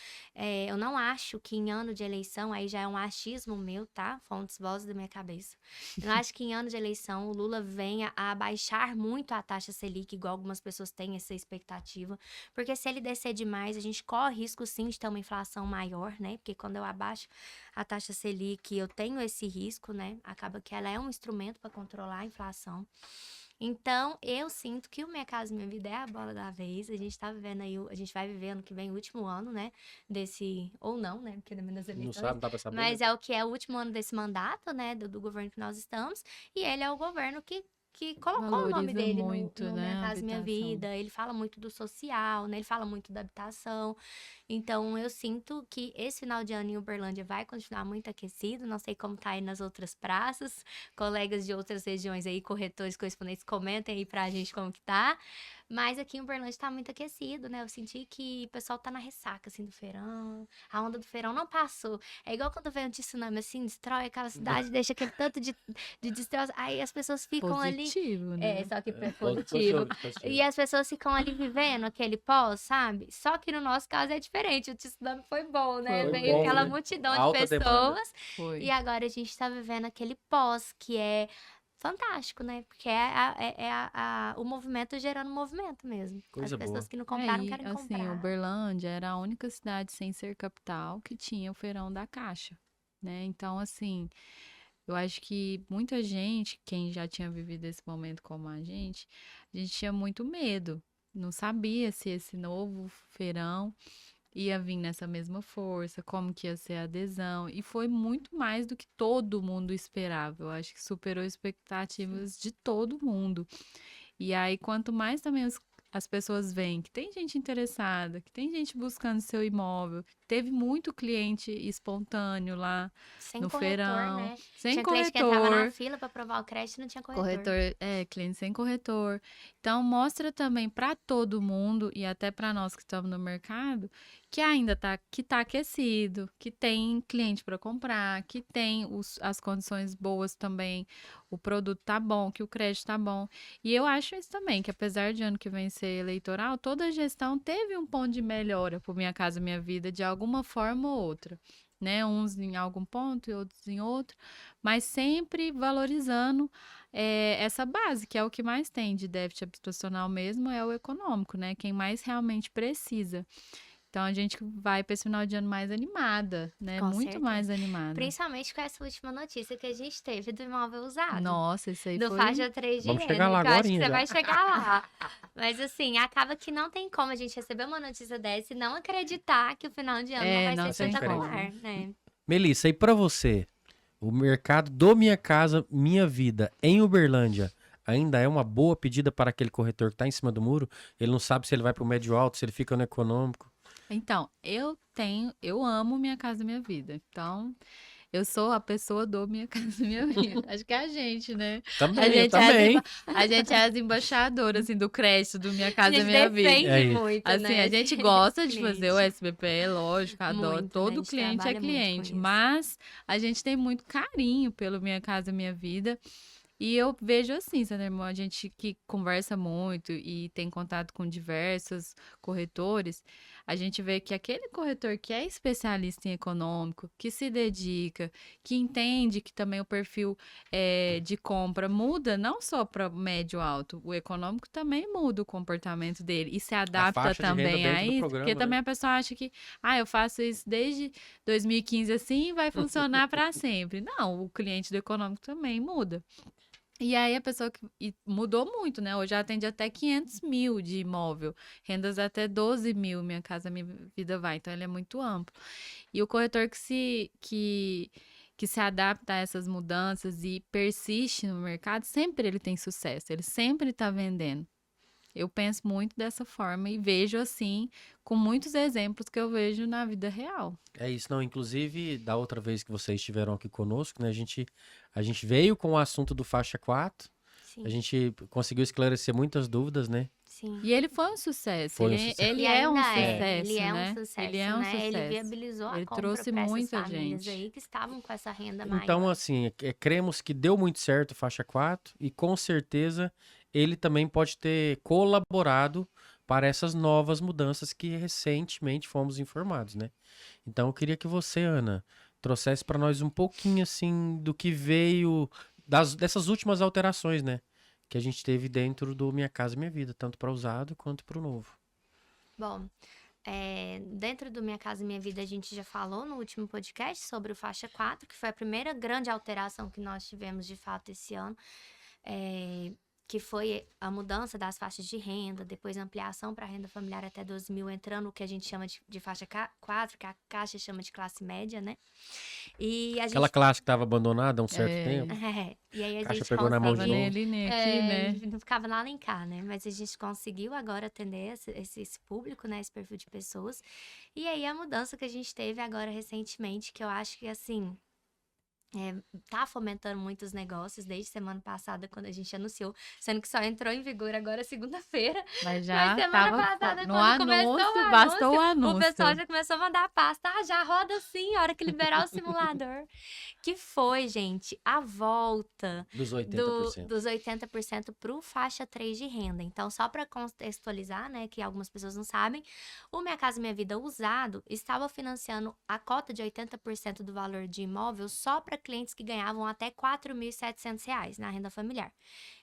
S3: Eu não acho que em ano de eleição, aí já é um achismo meu, tá? Fontes, vozes da minha cabeça. Eu não acho que em ano de eleição o Lula venha a baixar muito a taxa Selic, igual algumas pessoas têm essa expectativa. Porque se ele descer demais, a gente corre risco sim de ter uma inflação maior, né? Porque quando eu abaixo a taxa Selic, eu tenho esse risco, né? Acaba que ela é um instrumento para controlar a inflação. Então, eu sinto que o Minha Casa Minha Vida é a bola da vez. A gente tá vivendo aí, a gente vai viver ano que vem o último ano, né? Ou não, né? Porque também das
S1: Não
S3: eleições.
S1: sabe, não dá pra saber.
S3: Mas
S1: né?
S3: é o que é o último ano desse mandato, né? Do governo que nós estamos. E ele é o governo que colocou o nome
S2: Valoriza
S3: dele
S2: muito,
S3: no
S2: né,
S3: Minha
S2: a
S3: Casa Minha
S2: habitação.
S3: Vida. Ele fala muito do social, né? Ele fala muito da habitação. Então, eu sinto que esse final de ano em Uberlândia vai continuar muito aquecido. Não sei como tá aí nas outras praças. Colegas de outras regiões aí, corretores, correspondentes, comentem aí pra gente como que tá. Mas aqui em Uberlândia tá muito aquecido, né? Eu senti que o pessoal tá na ressaca, assim, do feirão. A onda do feirão não passou. É igual quando vem um tsunami, assim, destrói aquela cidade, deixa aquele tanto de destroço. Aí as pessoas ficam ali...
S2: Positivo, né?
S3: Só que é
S1: Positivo,
S3: positivo.
S1: positivo.
S3: E as pessoas ficam ali vivendo aquele pós, sabe? Só que no nosso caso é diferente. O tsunami foi bom, né?
S2: Foi
S3: Veio
S1: bom,
S3: aquela
S1: né?
S3: multidão
S1: Alta
S3: de
S1: demanda.
S3: pessoas.
S2: Foi.
S3: E agora a gente tá vivendo aquele pós, que é fantástico, né? Porque o movimento gerando movimento mesmo.
S1: Coisa
S3: As pessoas
S1: boa.
S3: que não compraram
S2: Aí,
S3: querem
S2: assim,
S3: comprar.
S2: Uberlândia era a única cidade sem ser capital que tinha o feirão da Caixa, né? Então, assim, eu acho que muita gente, quem já tinha vivido esse momento como a gente tinha muito medo. Não sabia se esse novo feirão ia vir nessa mesma força, como que ia ser a adesão. E foi muito mais do que todo mundo esperava. Eu acho que superou expectativas de todo mundo. E aí, quanto mais também as pessoas veem que tem gente interessada, que tem gente buscando seu imóvel, teve muito cliente espontâneo lá
S3: Sem
S2: no
S3: corretor,
S2: feirão,
S3: né?
S2: sem
S3: Tinha cliente que entrava na
S2: corretor.
S3: fila pra provar o crédito e não tinha corretor.
S2: Cliente sem corretor. Então, mostra também para todo mundo e até para nós que estamos no mercado que ainda tá aquecido, que tem cliente para comprar, que tem as condições boas também, o produto tá bom, que o crédito tá bom. E eu acho isso também, que apesar de ano que vem ser eleitoral, toda a gestão teve um ponto de melhora por Minha Casa Minha Vida, de alguma forma ou outra. Né? Uns em algum ponto e outros em outro, mas sempre valorizando essa base, que é o que mais tem de déficit habitacional mesmo, é o econômico, né? Quem mais realmente precisa. Então a gente vai para esse final de ano mais animada, né?
S3: Com
S2: Muito
S3: certeza.
S2: mais animada.
S3: Principalmente com essa última notícia que a gente teve do imóvel usado.
S2: Nossa, isso aí
S3: Do
S2: foi...
S3: faixa 3 de
S1: Vamos chegar lá
S3: que eu acho que
S1: agorinha
S3: você
S1: já.
S3: vai chegar lá. Mas assim, acaba que não tem como a gente receber uma notícia dessa e não acreditar que o final de ano não
S2: não
S3: vai ser
S2: tem
S3: espetacular, né?
S1: Melissa, e pra você? O mercado do Minha Casa Minha Vida em Uberlândia ainda é uma boa pedida para aquele corretor que tá em cima do muro? Ele não sabe se ele vai pro médio alto, se ele fica no econômico.
S2: Então, eu amo Minha Casa Minha Vida. Então, eu sou a pessoa do Minha Casa Minha Vida. Acho que é a gente, né?
S1: Também, também.
S2: A gente é as embaixadoras, assim, do crédito do Minha
S3: A
S2: Casa
S3: gente
S2: Minha Vida.
S3: defende
S1: É isso.
S3: muito,
S2: Assim,
S3: né?
S2: a gente gosta de fazer o
S3: cliente.
S2: SBPE, lógico, adoro.
S3: Muito, né?
S2: Todo
S3: A gente
S2: cliente é
S3: trabalha muito com
S2: cliente,
S3: isso.
S2: mas a gente tem muito carinho pelo Minha Casa Minha Vida. E eu vejo assim, Sandra, irmão, a gente que conversa muito e tem contato com diversos corretores, a gente vê que aquele corretor que é especialista em econômico, que se dedica, que entende que também o perfil de compra muda, não só para médio alto, o econômico também muda o comportamento dele e se adapta
S1: faixa de renda
S2: também
S1: dentro
S2: a
S1: do
S2: isso,
S1: programa,
S2: porque
S1: né?
S2: também a pessoa acha que, eu faço isso desde 2015 assim e vai funcionar para sempre. Não, o cliente do econômico também muda. E aí a pessoa que mudou muito, né? Hoje atende até 500 mil de imóvel, rendas até 12 mil, Minha Casa Minha Vida Vai. Então ele é muito amplo. E o corretor que se adapta a essas mudanças e persiste no mercado, sempre ele tem sucesso, ele sempre está vendendo. Eu penso muito dessa forma e vejo assim, com muitos exemplos que eu vejo na vida real.
S1: É isso, não. Inclusive, da outra vez que vocês estiveram aqui conosco, né? A gente veio com o assunto do faixa 4.
S3: Sim,
S1: A gente conseguiu esclarecer muitas dúvidas, né?
S3: sim.
S2: E ele foi um sucesso.
S1: Foi um
S2: ele,
S1: sucesso.
S2: ele
S3: E
S2: é um
S3: ainda
S2: sucesso,
S3: ele é um
S2: né?
S3: sucesso,
S2: Ele é um
S3: né? Ele
S2: sucesso.
S3: viabilizou a
S2: Ele
S3: compra
S2: trouxe
S3: para essas
S2: muita
S3: famílias
S2: gente.
S3: aí que estavam com essa renda
S1: Então,
S3: maior.
S1: assim, cremos que deu muito certo o faixa 4 e com certeza ele também pode ter colaborado para essas novas mudanças que recentemente fomos informados, né? Então, eu queria que você, Ana, trouxesse para nós um pouquinho, assim, do que veio dessas últimas alterações, né? Que a gente teve dentro do Minha Casa Minha Vida, tanto para usado quanto para o novo.
S3: Bom, dentro do Minha Casa Minha Vida, a gente já falou no último podcast sobre o faixa 4, que foi a primeira grande alteração que nós tivemos de fato esse ano, que foi a mudança das faixas de renda, depois a ampliação para a renda familiar até 12 mil, entrando o que a gente chama de faixa 4, que a Caixa chama de classe média, né? E a
S1: Aquela
S3: gente...
S1: classe que estava abandonada há um certo tempo.
S3: e aí a
S1: Caixa
S3: gente
S1: pegou na mão de
S3: conseguiu...
S1: novo.
S2: Nem ali, nem aqui, né?
S3: Não ficava lá nem cá, né? Mas a gente conseguiu agora atender esse público, né? Esse perfil de pessoas. E aí a mudança que a gente teve agora recentemente, que eu acho que, assim, tá fomentando muitos negócios desde semana passada, quando a gente anunciou, sendo que só entrou em vigor agora segunda-feira.
S2: Mas já
S3: Mas semana
S2: tava
S3: passada,
S2: no
S3: quando começou o
S2: anúncio, bastou o
S3: anúncio, o pessoal
S2: anúncio.
S3: já começou a mandar a pasta. Já roda assim, a hora que liberar o simulador. Que foi, gente, a volta
S1: Dos 80%.
S3: dos 80% pro faixa 3 de renda. Então, só para contextualizar, né, que algumas pessoas não sabem, o Minha Casa Minha Vida usado estava financiando a cota de 80% do valor de imóvel só para clientes que ganhavam até R$ 4.700 na renda familiar.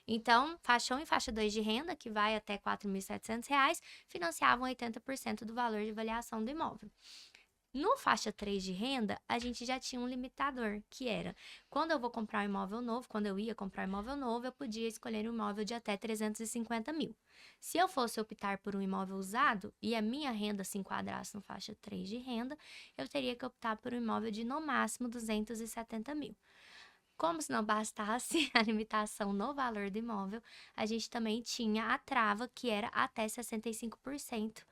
S3: Então, faixa 1 e faixa 2 de renda, que vai até R$ 4.700, financiavam 80% do valor de avaliação do imóvel. No faixa 3 de renda, a gente já tinha um limitador, que era, quando eu vou comprar um imóvel novo, quando eu ia comprar um imóvel novo, eu podia escolher um imóvel de até 350 mil. Se eu fosse optar por um imóvel usado e a minha renda se enquadrasse no faixa 3 de renda, eu teria que optar por um imóvel de, no máximo, 270 mil. Como se não bastasse a limitação no valor do imóvel, a gente também tinha a trava, que era até 65%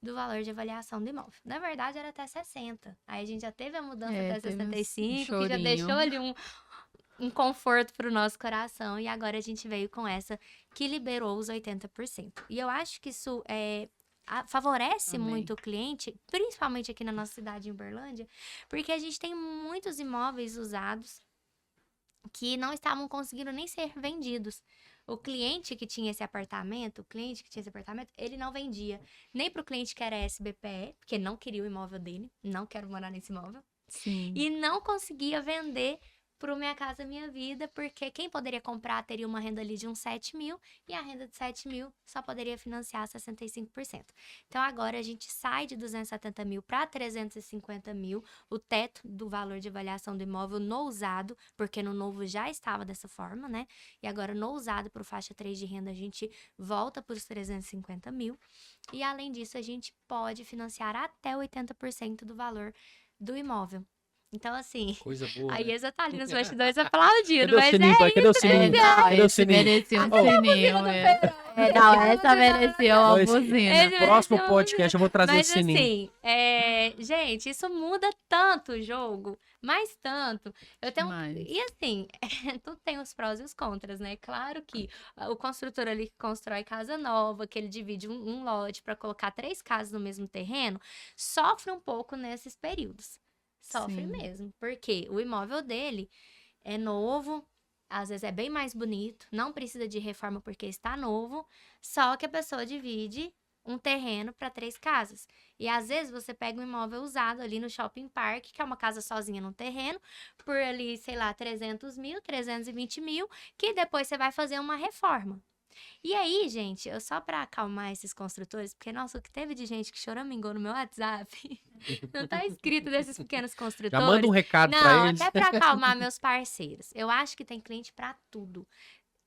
S3: do valor de avaliação do imóvel. Na verdade, era até 60%. Aí a gente já teve a mudança até
S2: teve
S3: 65%,
S2: um
S3: que já
S2: chorinho.
S3: deixou ali um conforto para o nosso coração. E agora a gente veio com essa que liberou os 80%. E eu acho que isso favorece
S2: Amém.
S3: muito o cliente, principalmente aqui na nossa cidade, em Uberlândia, porque a gente tem muitos imóveis usados que não estavam conseguindo nem ser vendidos. O cliente que tinha esse apartamento, ele não vendia nem para o cliente que era SBPE, porque não queria o imóvel dele, não quero morar nesse imóvel,
S2: Sim.
S3: e não conseguia vender para o Minha Casa Minha Vida, porque quem poderia comprar teria uma renda ali de uns 7 mil, e a renda de 7 mil só poderia financiar 65%. Então, agora a gente sai de 270 mil para 350 mil, o teto do valor de avaliação do imóvel no usado, porque no novo já estava dessa forma, né? E agora no usado, para o faixa 3 de renda, a gente volta para os 350 mil. E, além disso, a gente pode financiar até 80% do valor do imóvel. Então, assim,
S1: Coisa boa,
S3: a
S1: né?
S3: Iesa tá ali nos bastidores aplaudindo,
S1: Cadê o
S3: mas
S1: sininho, pai? Cadê o sininho? Cadê o
S2: Esse
S1: sininho?
S2: merecia um sininho. Não, essa merecia uma
S1: Mas-
S2: buzina.
S3: Esse
S1: Próximo
S3: mereceu
S1: podcast eu vou trazer
S3: Mas
S1: esse sininho.
S3: assim, gente, isso muda tanto o jogo, mas tanto. Eu tenho...
S2: Demais.
S3: E assim, tudo tem os prós e os contras, né? Claro que o construtor ali que constrói casa nova, que ele divide um lote para colocar 3 casas no mesmo terreno, sofre um pouco nesses períodos. Sofre
S2: Sim.
S3: mesmo, porque o imóvel dele é novo, às vezes é bem mais bonito, não precisa de reforma porque está novo, só que a pessoa divide um terreno para 3 casas. E às vezes você pega um imóvel usado ali no Shopping Park, que é uma casa sozinha num terreno, por ali, sei lá, 300 mil, 320 mil, que depois você vai fazer uma reforma. E aí, gente, só para acalmar esses construtores, porque, nossa, o que teve de gente que choramingou no meu WhatsApp, não tá escrito desses pequenos construtores.
S1: Já manda um recado pra
S3: Não,
S1: eles.
S3: até para acalmar meus parceiros. Eu acho que tem cliente para tudo.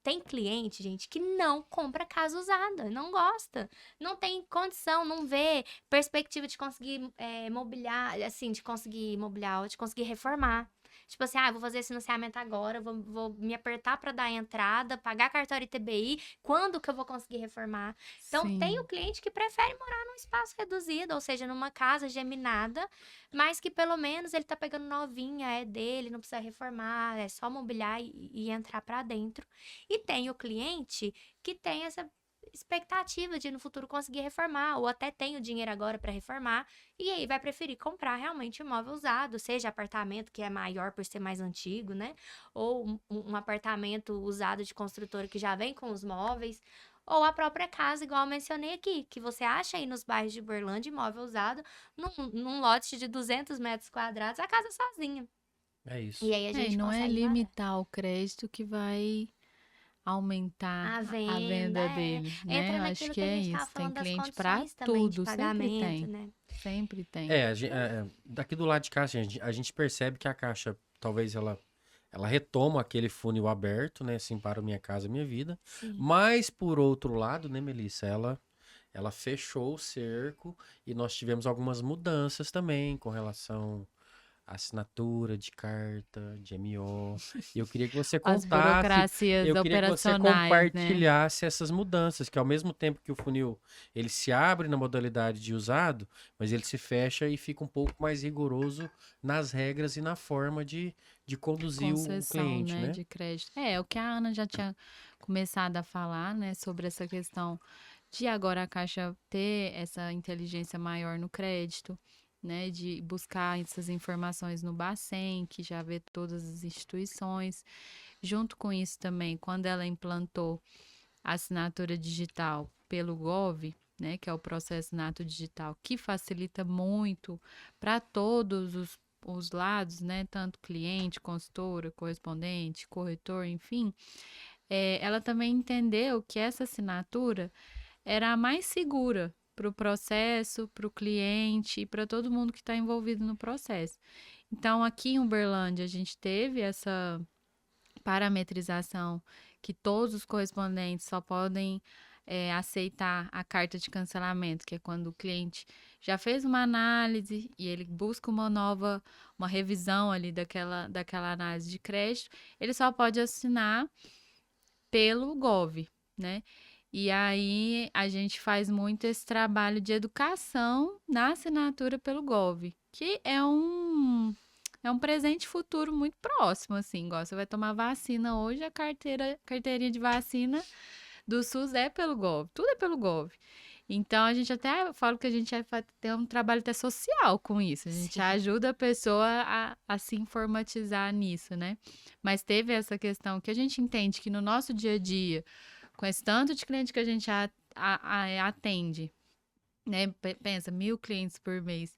S3: Tem cliente, gente, que não compra casa usada, não gosta, não tem condição, não vê perspectiva de conseguir mobiliar, assim, de conseguir mobiliar ou de conseguir reformar. Tipo assim, vou fazer esse financiamento agora, vou me apertar para dar a entrada, pagar cartório ITBI, quando que eu vou conseguir reformar? Então, tem o cliente que prefere morar num espaço reduzido, ou seja, numa casa geminada, mas que pelo menos ele tá pegando novinha, é dele, não precisa reformar, é só mobiliar e entrar para dentro. E tem o cliente que tem essa expectativa de no futuro conseguir reformar, ou até tem o dinheiro agora para reformar, e aí vai preferir comprar realmente imóvel usado, seja apartamento que é maior por ser mais antigo, né? Ou um apartamento usado de construtora que já vem com os móveis, ou a própria casa, igual eu mencionei aqui, que você acha aí nos bairros de Uberlândia, imóvel usado, num lote de 200 metros quadrados, a casa sozinha.
S1: É isso.
S3: E aí a
S2: E
S3: gente
S2: não é
S3: consegue
S2: limitar o crédito que vai aumentar
S3: a
S2: a
S3: venda,
S2: venda dele, né?
S3: entra
S2: Eu acho
S3: naquilo
S2: que
S3: que a
S2: é
S3: gente tava
S2: isso. Tem
S3: falando das
S2: cliente para
S3: condições também de
S2: tudo, sempre
S3: pagamento,
S2: tem,
S3: né?
S2: sempre tem.
S1: Daqui do lado de cá, a gente percebe que a Caixa, talvez ela retoma aquele funil aberto, né, assim, para Minha Casa Minha Vida,
S3: Sim.
S1: mas por outro lado, né, Melissa, ela fechou o cerco e nós tivemos algumas mudanças também com relação à assinatura de carta, de MO. E eu queria que você
S2: As
S1: contasse,
S2: burocracias
S1: eu queria que você
S2: operacionais, né?
S1: compartilhasse essas mudanças, que ao mesmo tempo que o funil ele se abre na modalidade de usado, mas ele se fecha e fica um pouco mais rigoroso nas regras e na forma de conduzir o
S2: Concessão,
S1: cliente,
S2: né,
S1: né?
S2: de crédito. É, o que a Ana já tinha começado a falar, né, sobre essa questão de agora a Caixa ter essa inteligência maior no crédito, né, de buscar essas informações no Bacen, que já vê todas as instituições. Junto com isso também, quando ela implantou a assinatura digital pelo Gov, né, que é o processo nato digital, que facilita muito para todos os lados, né, tanto cliente, consultora, correspondente, corretor, enfim, ela também entendeu que essa assinatura era a mais segura para o processo, para o cliente e para todo mundo que está envolvido no processo. Então, aqui em Uberlândia, a gente teve essa parametrização que todos os correspondentes só podem aceitar a carta de cancelamento, que é quando o cliente já fez uma análise e ele busca uma revisão ali daquela análise de crédito, ele só pode assinar pelo Gov, né? E aí a gente faz muito esse trabalho de educação na assinatura pelo Gov, que é um presente futuro muito próximo, assim, igual você vai tomar vacina hoje, a carteirinha de vacina do SUS é pelo Gov, tudo é pelo Gov. Então, a gente até fala que a gente tem um trabalho até social com isso. A gente
S3: Sim.
S2: ajuda a pessoa a se informatizar nisso, né? Mas teve essa questão que a gente entende que no nosso dia a dia, com esse tanto de cliente que a gente atende, né? Pensa, 1.000 clientes por mês.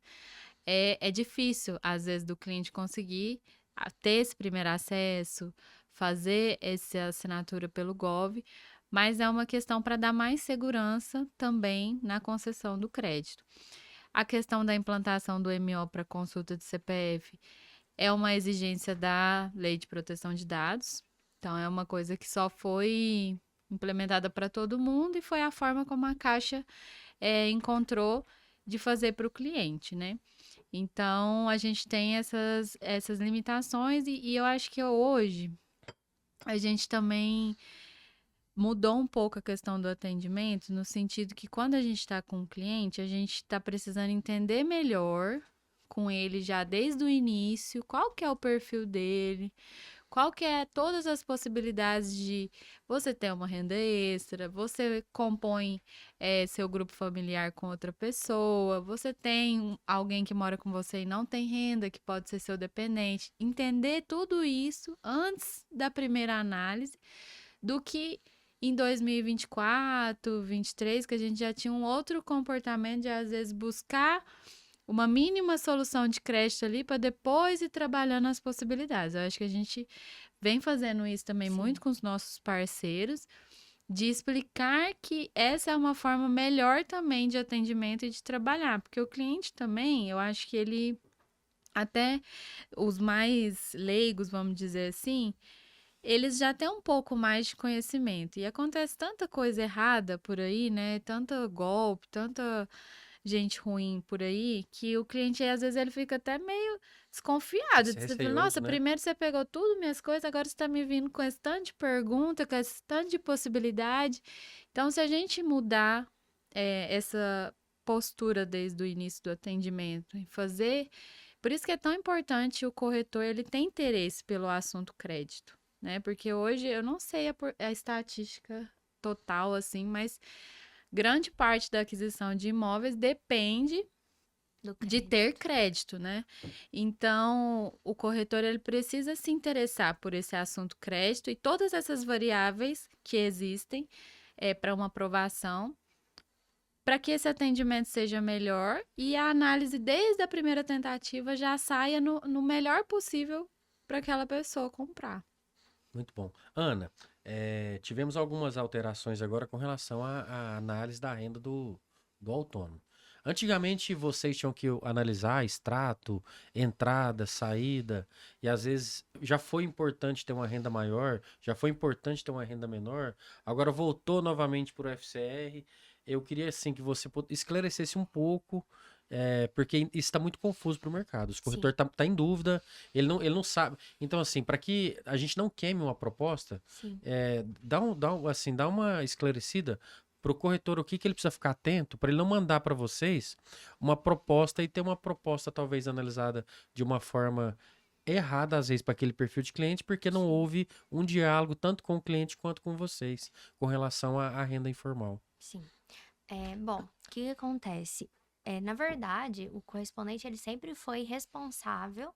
S2: É difícil, às vezes, do cliente conseguir ter esse primeiro acesso, fazer essa assinatura pelo Gov, mas é uma questão para dar mais segurança também na concessão do crédito. A questão da implantação do MO para consulta de CPF é uma exigência da Lei de Proteção de Dados, então é uma coisa que só foi implementada para todo mundo e foi a forma como a Caixa encontrou de fazer para o cliente, né? Então, a gente tem essas limitações e eu acho que hoje a gente também mudou um pouco a questão do atendimento, no sentido que quando a gente está com o cliente, a gente está precisando entender melhor com ele já desde o início, qual que é o perfil dele, qual que é todas as possibilidades de você ter uma renda extra, você compõe seu grupo familiar com outra pessoa, você tem alguém que mora com você e não tem renda, que pode ser seu dependente. Entender tudo isso antes da primeira análise, do que em 2024, 23, que a gente já tinha um outro comportamento de, às vezes, buscar uma mínima solução de crédito ali para depois ir trabalhando as possibilidades. Eu acho que a gente vem fazendo isso também
S3: Sim.
S2: muito com os nossos parceiros, de explicar que essa é uma forma melhor também de atendimento e de trabalhar, porque o cliente também, eu acho que ele, até os mais leigos, vamos dizer assim, eles já têm um pouco mais de conhecimento. E acontece tanta coisa errada por aí, né? Tanta golpe, tanta gente ruim por aí, que o cliente, às vezes, ele fica até meio desconfiado.
S1: Esse é
S2: Você fala,
S1: receioso,
S2: nossa,
S1: né?
S2: primeiro você pegou tudo, minhas coisas, agora você tá me vindo com esse tanto de pergunta, com esse tanto de possibilidade. Então, se a gente mudar essa postura desde o início do atendimento e fazer... Por isso que é tão importante o corretor, ele ter interesse pelo assunto crédito, né? Porque hoje, eu não sei a estatística total, assim, mas grande parte da aquisição de imóveis depende
S3: Do
S2: de
S3: crédito.
S2: ter crédito, né? Então, o corretor ele precisa se interessar por esse assunto crédito e todas essas variáveis que existem para uma aprovação, para que esse atendimento seja melhor e a análise desde a primeira tentativa já saia no melhor possível para aquela pessoa comprar.
S1: Muito bom. Ana, tivemos algumas alterações agora com relação à análise da renda do autônomo. Antigamente vocês tinham que analisar extrato, entrada, saída, e às vezes já foi importante ter uma renda maior, já foi importante ter uma renda menor, agora voltou novamente para o FCR. Eu queria assim que você esclarecesse um pouco, porque isso está muito confuso para o mercado. O corretor
S3: Sim.
S1: tá em dúvida, ele não sabe. Então, assim, para que a gente não queime uma proposta,
S3: Sim.
S1: dá uma esclarecida para o corretor o que ele precisa ficar atento para ele não mandar para vocês uma proposta e ter uma proposta talvez analisada de uma forma errada, às vezes, para aquele perfil de cliente, porque não
S3: Sim.
S1: houve um diálogo tanto com o cliente quanto com vocês com relação à renda informal.
S3: Sim. Bom, o que acontece? Na verdade, o correspondente ele sempre foi responsável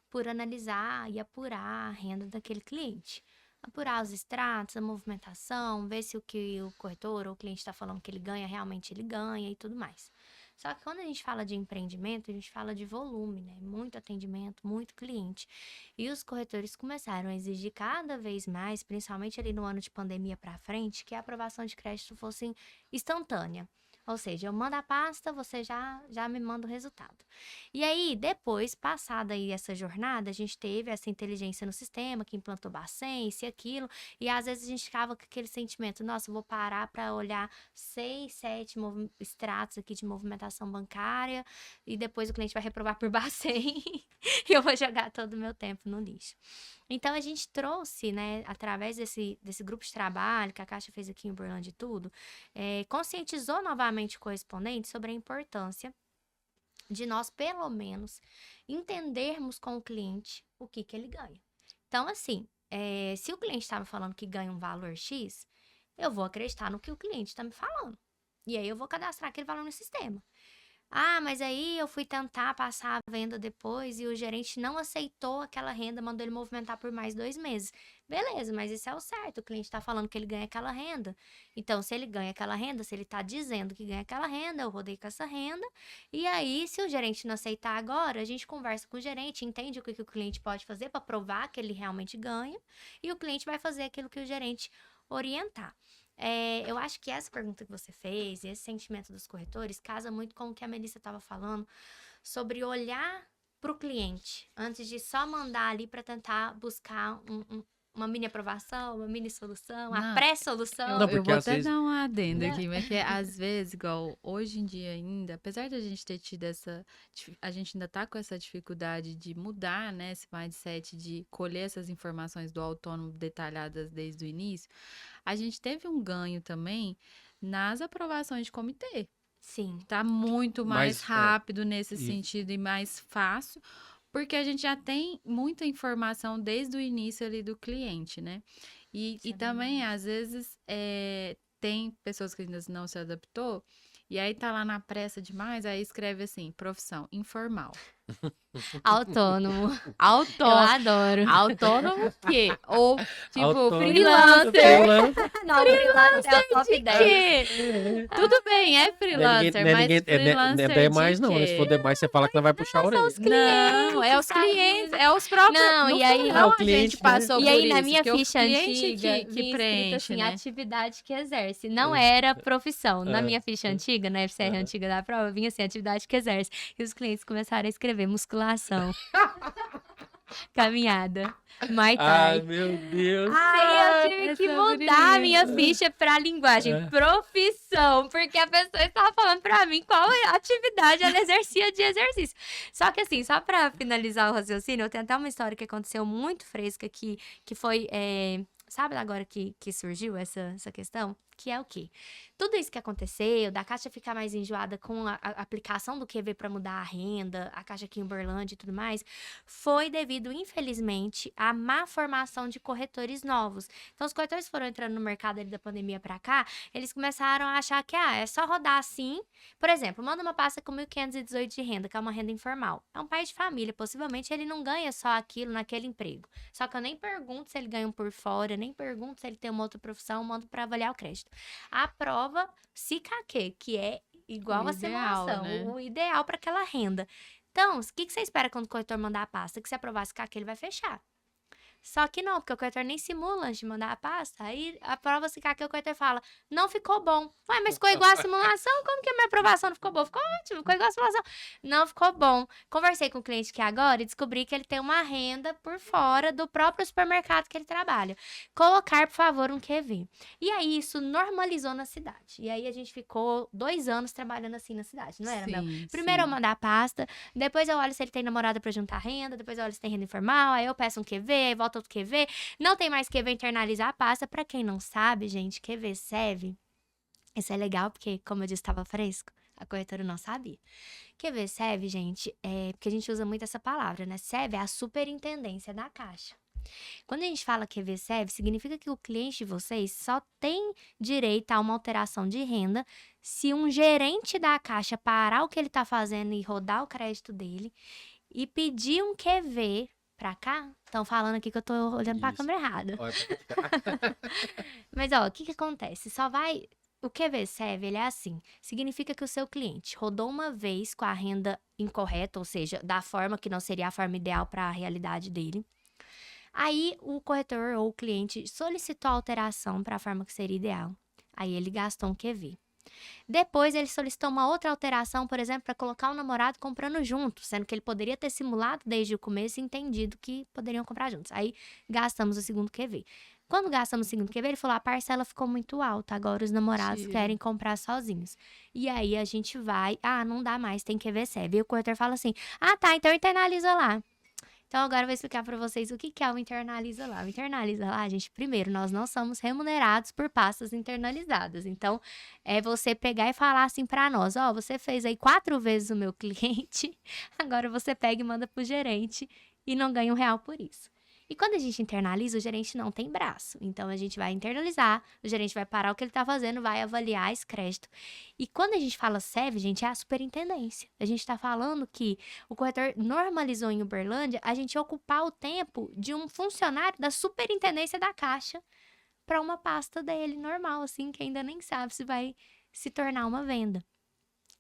S3: por analisar e apurar a renda daquele cliente. Apurar os extratos, a movimentação, ver se o que o corretor ou o cliente está falando que ele ganha, realmente ele ganha e tudo mais. Só que quando a gente fala de empreendimento, a gente fala de volume, né? Muito atendimento, muito cliente. E os corretores começaram a exigir cada vez mais, principalmente ali no ano de pandemia para frente, que a aprovação de crédito fosse instantânea. Ou seja, eu mando a pasta, você já me manda o resultado. E aí, depois, passada aí essa jornada, a gente teve essa inteligência no sistema, que implantou Bacen, isso e aquilo, e às vezes a gente ficava com aquele sentimento, nossa, eu vou parar para olhar 6, 7 extratos aqui de movimentação bancária, e depois o cliente vai reprovar por Bacen, e eu vou jogar todo o meu tempo no lixo. Então, a gente trouxe, né, através desse grupo de trabalho que a Caixa fez aqui em Uberlândia e tudo, conscientizou novamente o correspondente sobre a importância de nós, pelo menos, entendermos com o cliente o que ele ganha. Então, assim, se o cliente estava falando que ganha um valor X, eu vou acreditar no que o cliente está me falando. E aí, eu vou cadastrar aquele valor no sistema. Ah, mas aí eu fui tentar passar a venda depois e o gerente não aceitou aquela renda, mandou ele movimentar por mais 2 meses. Beleza, mas isso é o certo, o cliente está falando que ele ganha aquela renda. Então, se ele ganha aquela renda, se ele está dizendo que ganha aquela renda, eu rodei com essa renda. E aí, se o gerente não aceitar agora, a gente conversa com o gerente, entende o que o cliente pode fazer para provar que ele realmente ganha. E o cliente vai fazer aquilo que o gerente orientar. Eu acho que essa pergunta que você fez, esse sentimento dos corretores, casa muito com o que a Melissa estava falando sobre olhar para o cliente antes de só mandar ali para tentar buscar uma mini aprovação, uma mini solução, a
S2: Não,
S3: pré-solução.
S1: Não,
S2: Eu
S1: porque
S2: vou
S1: às
S2: até
S1: vezes.
S2: dar um adendo
S3: Né?
S2: aqui, mas que às vezes, igual hoje em dia ainda, apesar da gente ter tido a gente ainda tá com essa dificuldade de mudar, né, esse mindset de colher essas informações do autônomo detalhadas desde o início, a gente teve um ganho também nas aprovações de comitê.
S3: Sim,
S2: Tá muito mais
S1: Mas,
S2: rápido nesse
S1: e-
S2: sentido e mais fácil, porque a gente já tem muita informação desde o início ali do cliente, né?
S3: isso
S2: E
S3: é
S2: também,
S3: verdade.
S2: às vezes, tem pessoas que ainda não se adaptou, e aí tá lá na pressa demais, aí escreve assim, profissão informal.
S3: Autônomo. Eu
S2: Autônomo.
S3: adoro.
S2: Autônomo o quê? Ou, tipo,
S1: Autônomo.
S2: freelancer.
S3: Não, freelancer é o top 10.
S2: Que? Tudo bem, é freelancer, mas freelancer
S1: não é demais, não. Né? Se for demais, você fala que não vai puxar a orelha.
S2: Não, é os clientes, é os próprios.
S3: Não,
S2: no
S3: e aí-
S2: final
S1: o
S2: a
S1: cliente,
S2: gente passou
S3: E
S2: por
S3: aí, na
S2: isso,
S3: minha
S2: que é o
S3: ficha
S2: cliente
S3: antiga,
S2: que
S3: vinha escrito
S2: preenche,
S3: assim,
S2: né?
S3: atividade que exerce. Não era profissão. Na
S1: É.
S3: minha ficha antiga, na FCR antiga da prova, vinha assim, atividade que exerce. E os clientes começaram a escrever musculação, caminhada, Muay
S1: Ai,
S3: Thai.
S1: meu Deus.
S3: Aí eu tive
S2: é
S3: que
S2: sobre
S3: mudar a minha
S2: isso.
S3: ficha pra linguagem
S1: É.
S3: profissão, porque a pessoa estava falando pra mim qual atividade ela exercia de exercício. Só que assim, só pra finalizar o raciocínio, eu tenho até uma história que aconteceu muito fresca que foi, sabe agora que surgiu essa questão? Que é o quê? Tudo isso que aconteceu, da Caixa ficar mais enjoada com a aplicação do QV para mudar a renda, a Caixa aqui em Uberlândia e tudo mais, foi devido, infelizmente, à má formação de corretores novos. Então, os corretores foram entrando no mercado ali da pandemia para cá, eles começaram a achar que é só rodar assim. Por exemplo, manda uma pasta com 1.518 de renda, que é uma renda informal. É um pai de família, possivelmente ele não ganha só aquilo naquele emprego. Só que eu nem pergunto se ele ganha um por fora, nem pergunto se ele tem uma outra profissão, mando para avaliar o crédito. A prova SICAQ, que é igual
S2: O
S3: a
S2: ideal,
S3: simulação,
S2: né?
S3: o ideal para aquela renda. Então, o que você espera quando o corretor mandar a pasta? Que se aprovar SICAQ, ele vai fechar. Só que não, porque o corretor nem simula antes de mandar a pasta. Aí a prova SICAQ, o corretor fala, não ficou bom. Ué, mas ficou igual a simulação? Como que a minha aprovação não ficou boa? Ficou ótimo, ficou igual a simulação. Não ficou bom. Conversei com o cliente aqui agora e descobri que ele tem uma renda por fora do próprio supermercado que ele trabalha. Colocar, por favor, um QV. E aí isso normalizou na cidade. E aí a gente ficou 2 anos trabalhando assim na cidade, não era, Mel?
S2: Sim,
S3: Primeiro eu
S2: sim.
S3: mando a pasta, depois eu olho se ele tem namorada pra juntar renda, depois eu olho se tem renda informal, aí eu peço um QV, aí volta outro QV. Não tem mais QV, internalizar a pasta. Pra quem não sabe, gente, QV serve. Isso é legal porque, como eu disse, estava fresco. A corretora não sabia. QV serve, gente, porque a gente usa muito essa palavra, né? Serve é a superintendência da Caixa. Quando a gente fala QV serve, significa que o cliente de vocês só tem direito a uma alteração de renda se um gerente da Caixa parar o que ele tá fazendo e rodar o crédito dele e pedir um QV pra cá. Estão falando aqui que eu tô olhando pra
S1: Isso.
S3: câmera errada.
S1: Olha,
S3: Mas, ó, o que acontece? O QV-SEV, ele é assim. Significa que o seu cliente rodou uma vez com a renda incorreta, ou seja, da forma que não seria a forma ideal para a realidade dele. Aí, o corretor ou o cliente solicitou a alteração para a forma que seria ideal. Aí, ele gastou um QV. Depois, ele solicitou uma outra alteração, por exemplo, para colocar o namorado comprando junto, sendo que ele poderia ter simulado desde o começo e entendido que poderiam comprar juntos. Aí, gastamos o segundo QV. Quando gastamos o segundo QV, ele falou, a parcela ficou muito alta, agora os namorados
S2: Tira.
S3: querem comprar sozinhos. E aí, a gente vai, não dá mais, tem QV-SEV. E o corretor fala assim, tá, então internaliza lá. Então, agora eu vou explicar para vocês o que é o internaliza lá. O internaliza lá, gente, primeiro, nós não somos remunerados por pastas internalizadas. Então, é você pegar e falar assim para nós, você fez aí 4 vezes o meu cliente, agora você pega e manda pro gerente e não ganha R$1 por isso. E quando a gente internaliza, o gerente não tem braço. Então, a gente vai internalizar, o gerente vai parar o que ele tá fazendo, vai avaliar esse crédito. E quando a gente fala SEV, gente, é a superintendência. A gente tá falando que o corretor normalizou em Uberlândia a gente ocupar o tempo de um funcionário da superintendência da Caixa para uma pasta dele normal, assim, que ainda nem sabe se vai se tornar uma venda.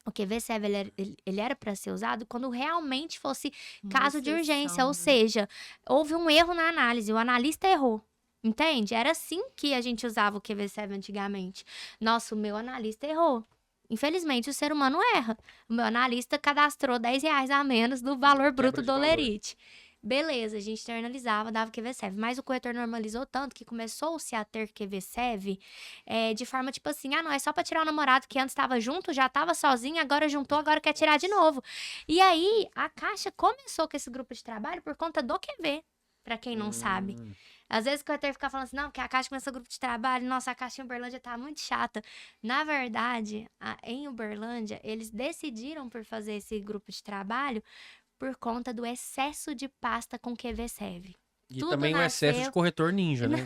S3: O QV-SEV, ele era para ser usado quando realmente fosse caso de urgência, ou seja, houve um erro na análise, o analista errou. Entende? Era assim que a gente usava o QV-SEV antigamente. Nossa, o meu analista errou. Infelizmente, o ser humano erra. O meu analista cadastrou R$10 a menos do valor bruto do Olerite. Beleza, a gente internalizava, dava QV-SEV. Mas o corretor normalizou tanto que começou-se a ter QV-SEV de forma tipo assim, não, é só pra tirar o namorado que antes estava junto, já estava sozinho, agora juntou, agora quer tirar de novo. E aí, a Caixa começou com esse grupo de trabalho por conta do QV, pra quem não sabe. Às vezes o corretor fica falando assim, não, porque a Caixa começou grupo de trabalho, nossa, a Caixa em Uberlândia tá muito chata. Na verdade, em Uberlândia, eles decidiram por fazer esse grupo de trabalho por conta do excesso de pasta com QV-SEV.
S1: E
S3: Tudo
S1: também o excesso de
S3: nasceu-
S1: corretor ninja, né?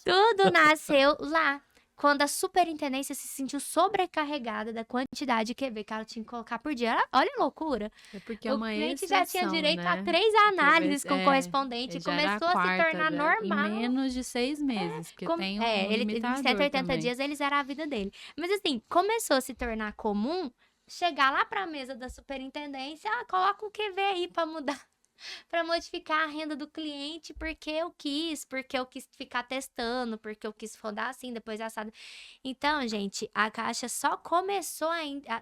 S3: Tudo nasceu lá. quando a superintendência se sentiu sobrecarregada da quantidade de QV que ela tinha que colocar por dia. Olha a loucura.
S2: É porque é
S3: O
S2: uma
S3: cliente já tinha
S2: exceção,
S3: direito
S2: né?
S3: a 3 análises com correspondente e
S2: Já era
S3: começou a se
S2: quarta,
S3: tornar
S2: já,
S3: normal.
S2: em menos de 6 meses, porque tem um
S3: Ele em
S2: limitador
S3: 180
S2: também.
S3: dias eles eram a vida dele. Mas assim, começou a se tornar comum chegar lá para a mesa da superintendência, coloca um QV aí para mudar, para modificar a renda do cliente, porque eu quis ficar testando, porque eu quis rodar assim, depois assado. Então, gente, a Caixa só começou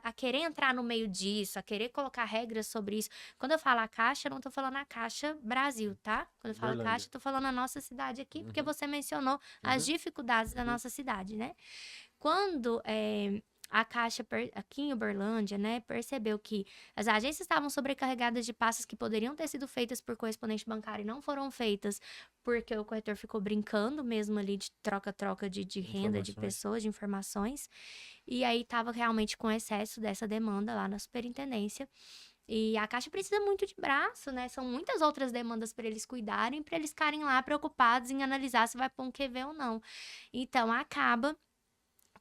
S3: a querer entrar no meio disso, a querer colocar regras sobre isso. Quando eu falo a Caixa, eu não tô falando a Caixa Brasil, tá? Quando eu falo
S1: Berlândia.
S3: Caixa, eu tô falando a nossa cidade aqui, porque você mencionou as dificuldades da nossa cidade, né? Quando a Caixa, aqui em Uberlândia, né, percebeu que as agências estavam sobrecarregadas de pastas que poderiam ter sido feitas por correspondente bancário e não foram feitas porque o corretor ficou brincando mesmo ali de troca-troca de renda de pessoas, de informações. E aí estava realmente com excesso dessa demanda lá na superintendência. E a Caixa precisa muito de braço, né? São muitas outras demandas para eles cuidarem, para eles ficarem lá preocupados em analisar se vai pôr um QV ou não. Então, acaba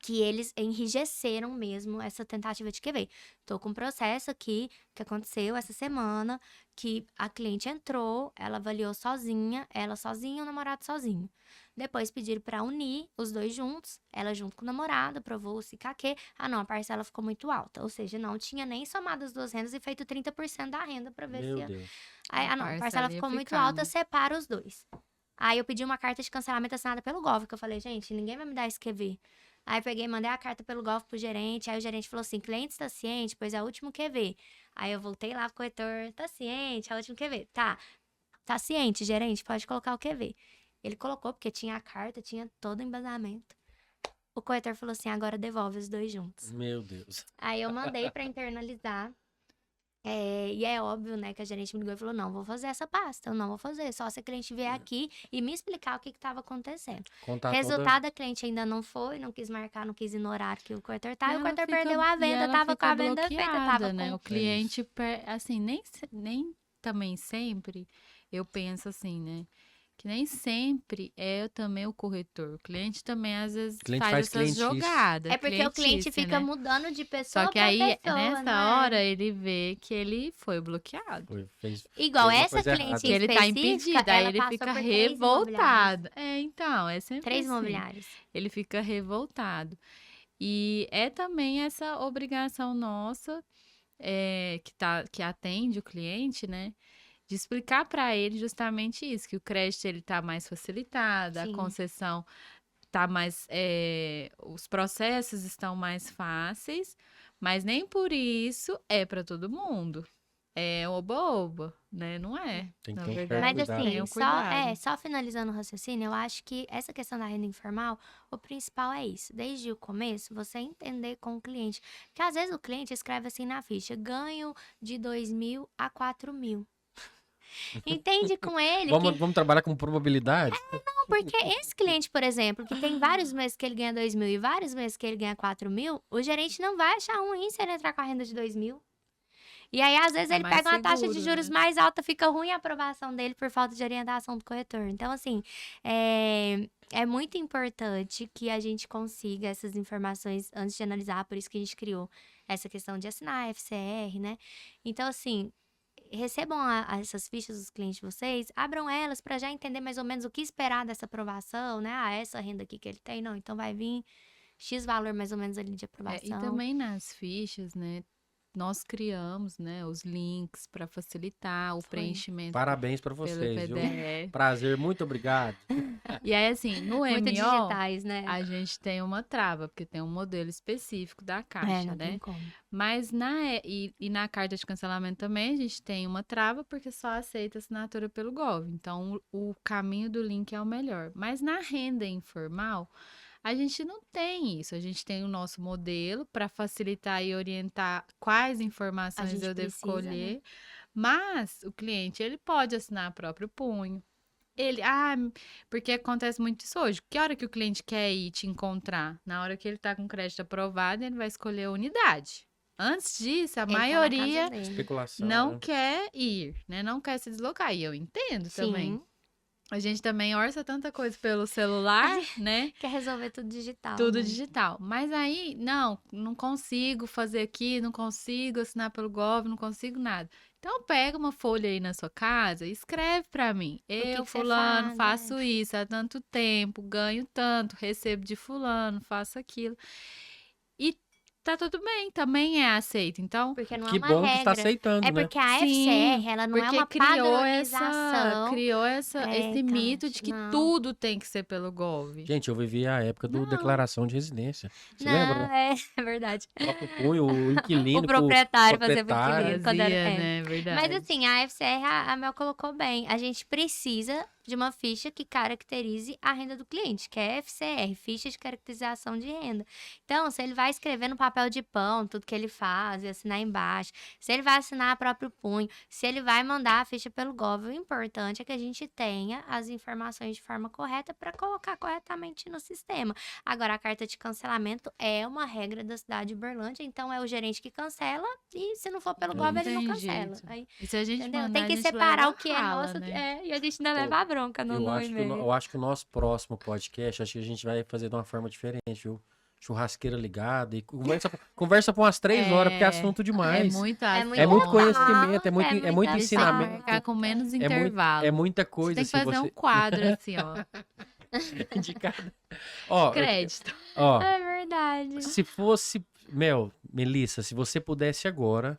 S3: que eles enrijeceram mesmo essa tentativa de QV. Tô com um processo aqui que aconteceu essa semana, que a cliente entrou, ela avaliou sozinha, ela sozinha e o namorado sozinho. Depois pediram para unir os dois juntos, ela junto com o namorado, provou o CKQ. Ah, não, a parcela ficou muito alta, ou seja, não tinha nem somado as duas rendas e feito 30% da renda para ver
S1: Meu
S3: se...
S1: Deus.
S3: Aí, a parcela ficou muito alta, separa os dois. Aí eu pedi uma carta de cancelamento assinada pelo Gov, que eu falei, gente, ninguém vai me dar esse QV. Aí eu peguei, mandei a carta pelo Gov pro gerente, aí o gerente falou assim, cliente está ciente, pois é o último QV. Aí eu voltei lá pro corretor, tá ciente, é o último QV. Tá ciente, gerente, pode colocar o QV. Ele colocou, porque tinha a carta, tinha todo o embasamento. O corretor falou assim, agora devolve os dois juntos.
S1: Meu Deus.
S3: Aí eu mandei pra internalizar. E é óbvio, né, que a gerente me ligou e falou, não, vou fazer essa pasta, eu não vou fazer, só se a cliente vier aqui e me explicar o que estava acontecendo. Resultado, a cliente ainda não foi, não quis marcar, não quis ir no horário que o corretor tá, e o corretor perdeu a venda, tava com a venda feita, tava
S2: né?
S3: com...
S2: O cliente, assim, nem também sempre, eu penso assim, né, que nem sempre é também o corretor. O cliente também, às vezes, faz essas jogadas.
S3: É porque o cliente fica mudando de pessoa
S2: Só que
S3: pra
S2: aí,
S3: pessoa,
S2: nessa hora, ele vê que ele foi bloqueado.
S3: Igual
S1: fez
S3: essa cliente
S2: ele tá impedido, aí ele fica revoltado. Então, é sempre
S3: 3
S2: assim.
S3: imobiliários.
S2: Ele fica revoltado. E é também essa obrigação nossa, que atende o cliente, né? De explicar para ele justamente isso, que o crédito ele tá mais facilitado,
S3: Sim.
S2: a concessão tá mais, os processos estão mais fáceis, mas nem por isso é para todo mundo. É oba-oba, né? Não é.
S1: Tem que
S2: Na
S1: ter um
S2: verdade,
S3: Mas
S1: cuidado.
S3: assim, só finalizando o raciocínio, eu acho que essa questão da renda informal, o principal é isso. Desde o começo, você entender com o cliente. Porque às vezes o cliente escreve assim na ficha, ganho de 2.000 a 4.000. Entende com ele
S1: Vamos trabalhar com probabilidade?
S3: Não, porque esse cliente, por exemplo, que tem vários meses que ele ganha 2.000 e vários meses que ele ganha 4.000, o gerente não vai achar ruim se ele entrar com a renda de 2.000. E aí, às vezes, ele pega uma taxa de juros mais alta, fica ruim a aprovação dele por falta de orientação do corretor. Então, assim, é muito importante que a gente consiga essas informações antes de analisar, por isso que a gente criou essa questão de assinar a FCR, né? Então, assim, recebam essas fichas dos clientes de vocês, abram elas para já entender mais ou menos o que esperar dessa aprovação, né? Essa renda aqui que ele tem, não, então vai vir X valor mais ou menos ali de aprovação.
S2: E também nas fichas, né? Nós criamos, né, os links para facilitar o preenchimento.
S1: Parabéns para vocês, viu?
S2: PDF.
S1: Prazer, muito obrigado.
S2: E aí, assim, no MO,
S3: muito digitais, né?
S2: a gente tem uma trava, porque tem um modelo específico da Caixa,
S3: não
S2: né?
S3: tem como.
S2: Mas na carta de cancelamento também a gente tem uma trava, porque só aceita assinatura pelo Gov. Então, o caminho do link é o melhor. Mas na renda informal, a gente não tem isso. A gente tem o nosso modelo para facilitar e orientar quais informações eu devo colher. Né? Mas o cliente, ele pode assinar a próprio punho. Porque acontece muito isso hoje. Que hora que o cliente quer ir te encontrar? Na hora que ele está com crédito aprovado, ele vai escolher a unidade. Antes disso, a maioria
S1: Especulação,
S2: não quer ir, né? Não quer se deslocar. E eu entendo também. A gente também orça tanta coisa pelo celular, né?
S3: Quer resolver tudo digital.
S2: Tudo
S3: né?
S2: digital. Mas aí, não consigo fazer aqui, não consigo assinar pelo Gov, não consigo nada. Então, pega uma folha aí na sua casa e escreve pra mim.
S3: que
S2: Eu,
S3: você
S2: fulano,
S3: faz,
S2: faço isso há tanto tempo, ganho tanto, recebo de fulano, faço aquilo. E tá tudo bem, também é aceito. Então,
S3: Porque não é
S1: Que
S3: uma
S1: bom que está
S3: regra.
S1: aceitando,
S3: É
S1: né?
S3: porque a
S2: sim,
S3: FCR, ela não é
S2: porque
S3: uma padronização.
S2: criou esse
S3: Então,
S2: mito de que
S3: não.
S2: tudo tem que ser pelo Gov.
S1: Gente, eu vivi a época do
S2: Não.
S1: declaração de residência. Você
S3: Não,
S1: lembra, né?
S3: é verdade.
S1: Troca o punho, o inquilino
S3: O
S1: com
S3: proprietário fazer pro
S1: proprietário.
S3: inquilino. Quando era,
S2: Fazia, né? Verdade.
S3: Mas assim, a FCR, a Mel colocou bem. A gente precisa de uma ficha que caracterize a renda do cliente, que é FCR, ficha de caracterização de renda. Então, se ele vai escrever no papel de pão tudo que ele faz e assinar embaixo, se ele vai assinar próprio punho, se ele vai mandar a ficha pelo Gov, o importante é que a gente tenha as informações de forma correta para colocar corretamente no sistema. Agora, a carta de cancelamento é uma regra da cidade de Uberlândia, então é o gerente que cancela e se não for pelo Gov, ele não
S2: tem
S3: cancela.
S2: jeito.
S3: Aí,
S2: E se a gente
S3: entendeu?
S2: mandar,
S3: Tem
S2: a
S3: que
S2: gente
S3: separar
S2: leva
S3: o que é
S2: rala,
S3: nosso
S2: né?
S3: e a gente ainda leva a bronca no e-mail.
S1: Eu acho que o nosso próximo podcast, acho que a gente vai fazer de uma forma diferente, viu? Churrasqueira ligada e conversa por umas 3 horas, porque é assunto
S2: É
S1: demais.
S2: muito
S3: É muito
S1: É muito
S3: assunto,
S1: conhecimento, é muito
S3: muita
S1: ensinamento.
S3: pauta.
S2: Ficar com menos
S1: É,
S2: intervalo.
S1: é muita
S2: Você
S1: coisa,
S2: tem que
S1: assim,
S2: fazer
S1: você...
S2: um quadro assim, ó.
S1: de cada... Ó,
S2: Crédito.
S1: ó,
S3: É verdade.
S1: se fosse... Melissa, se você pudesse agora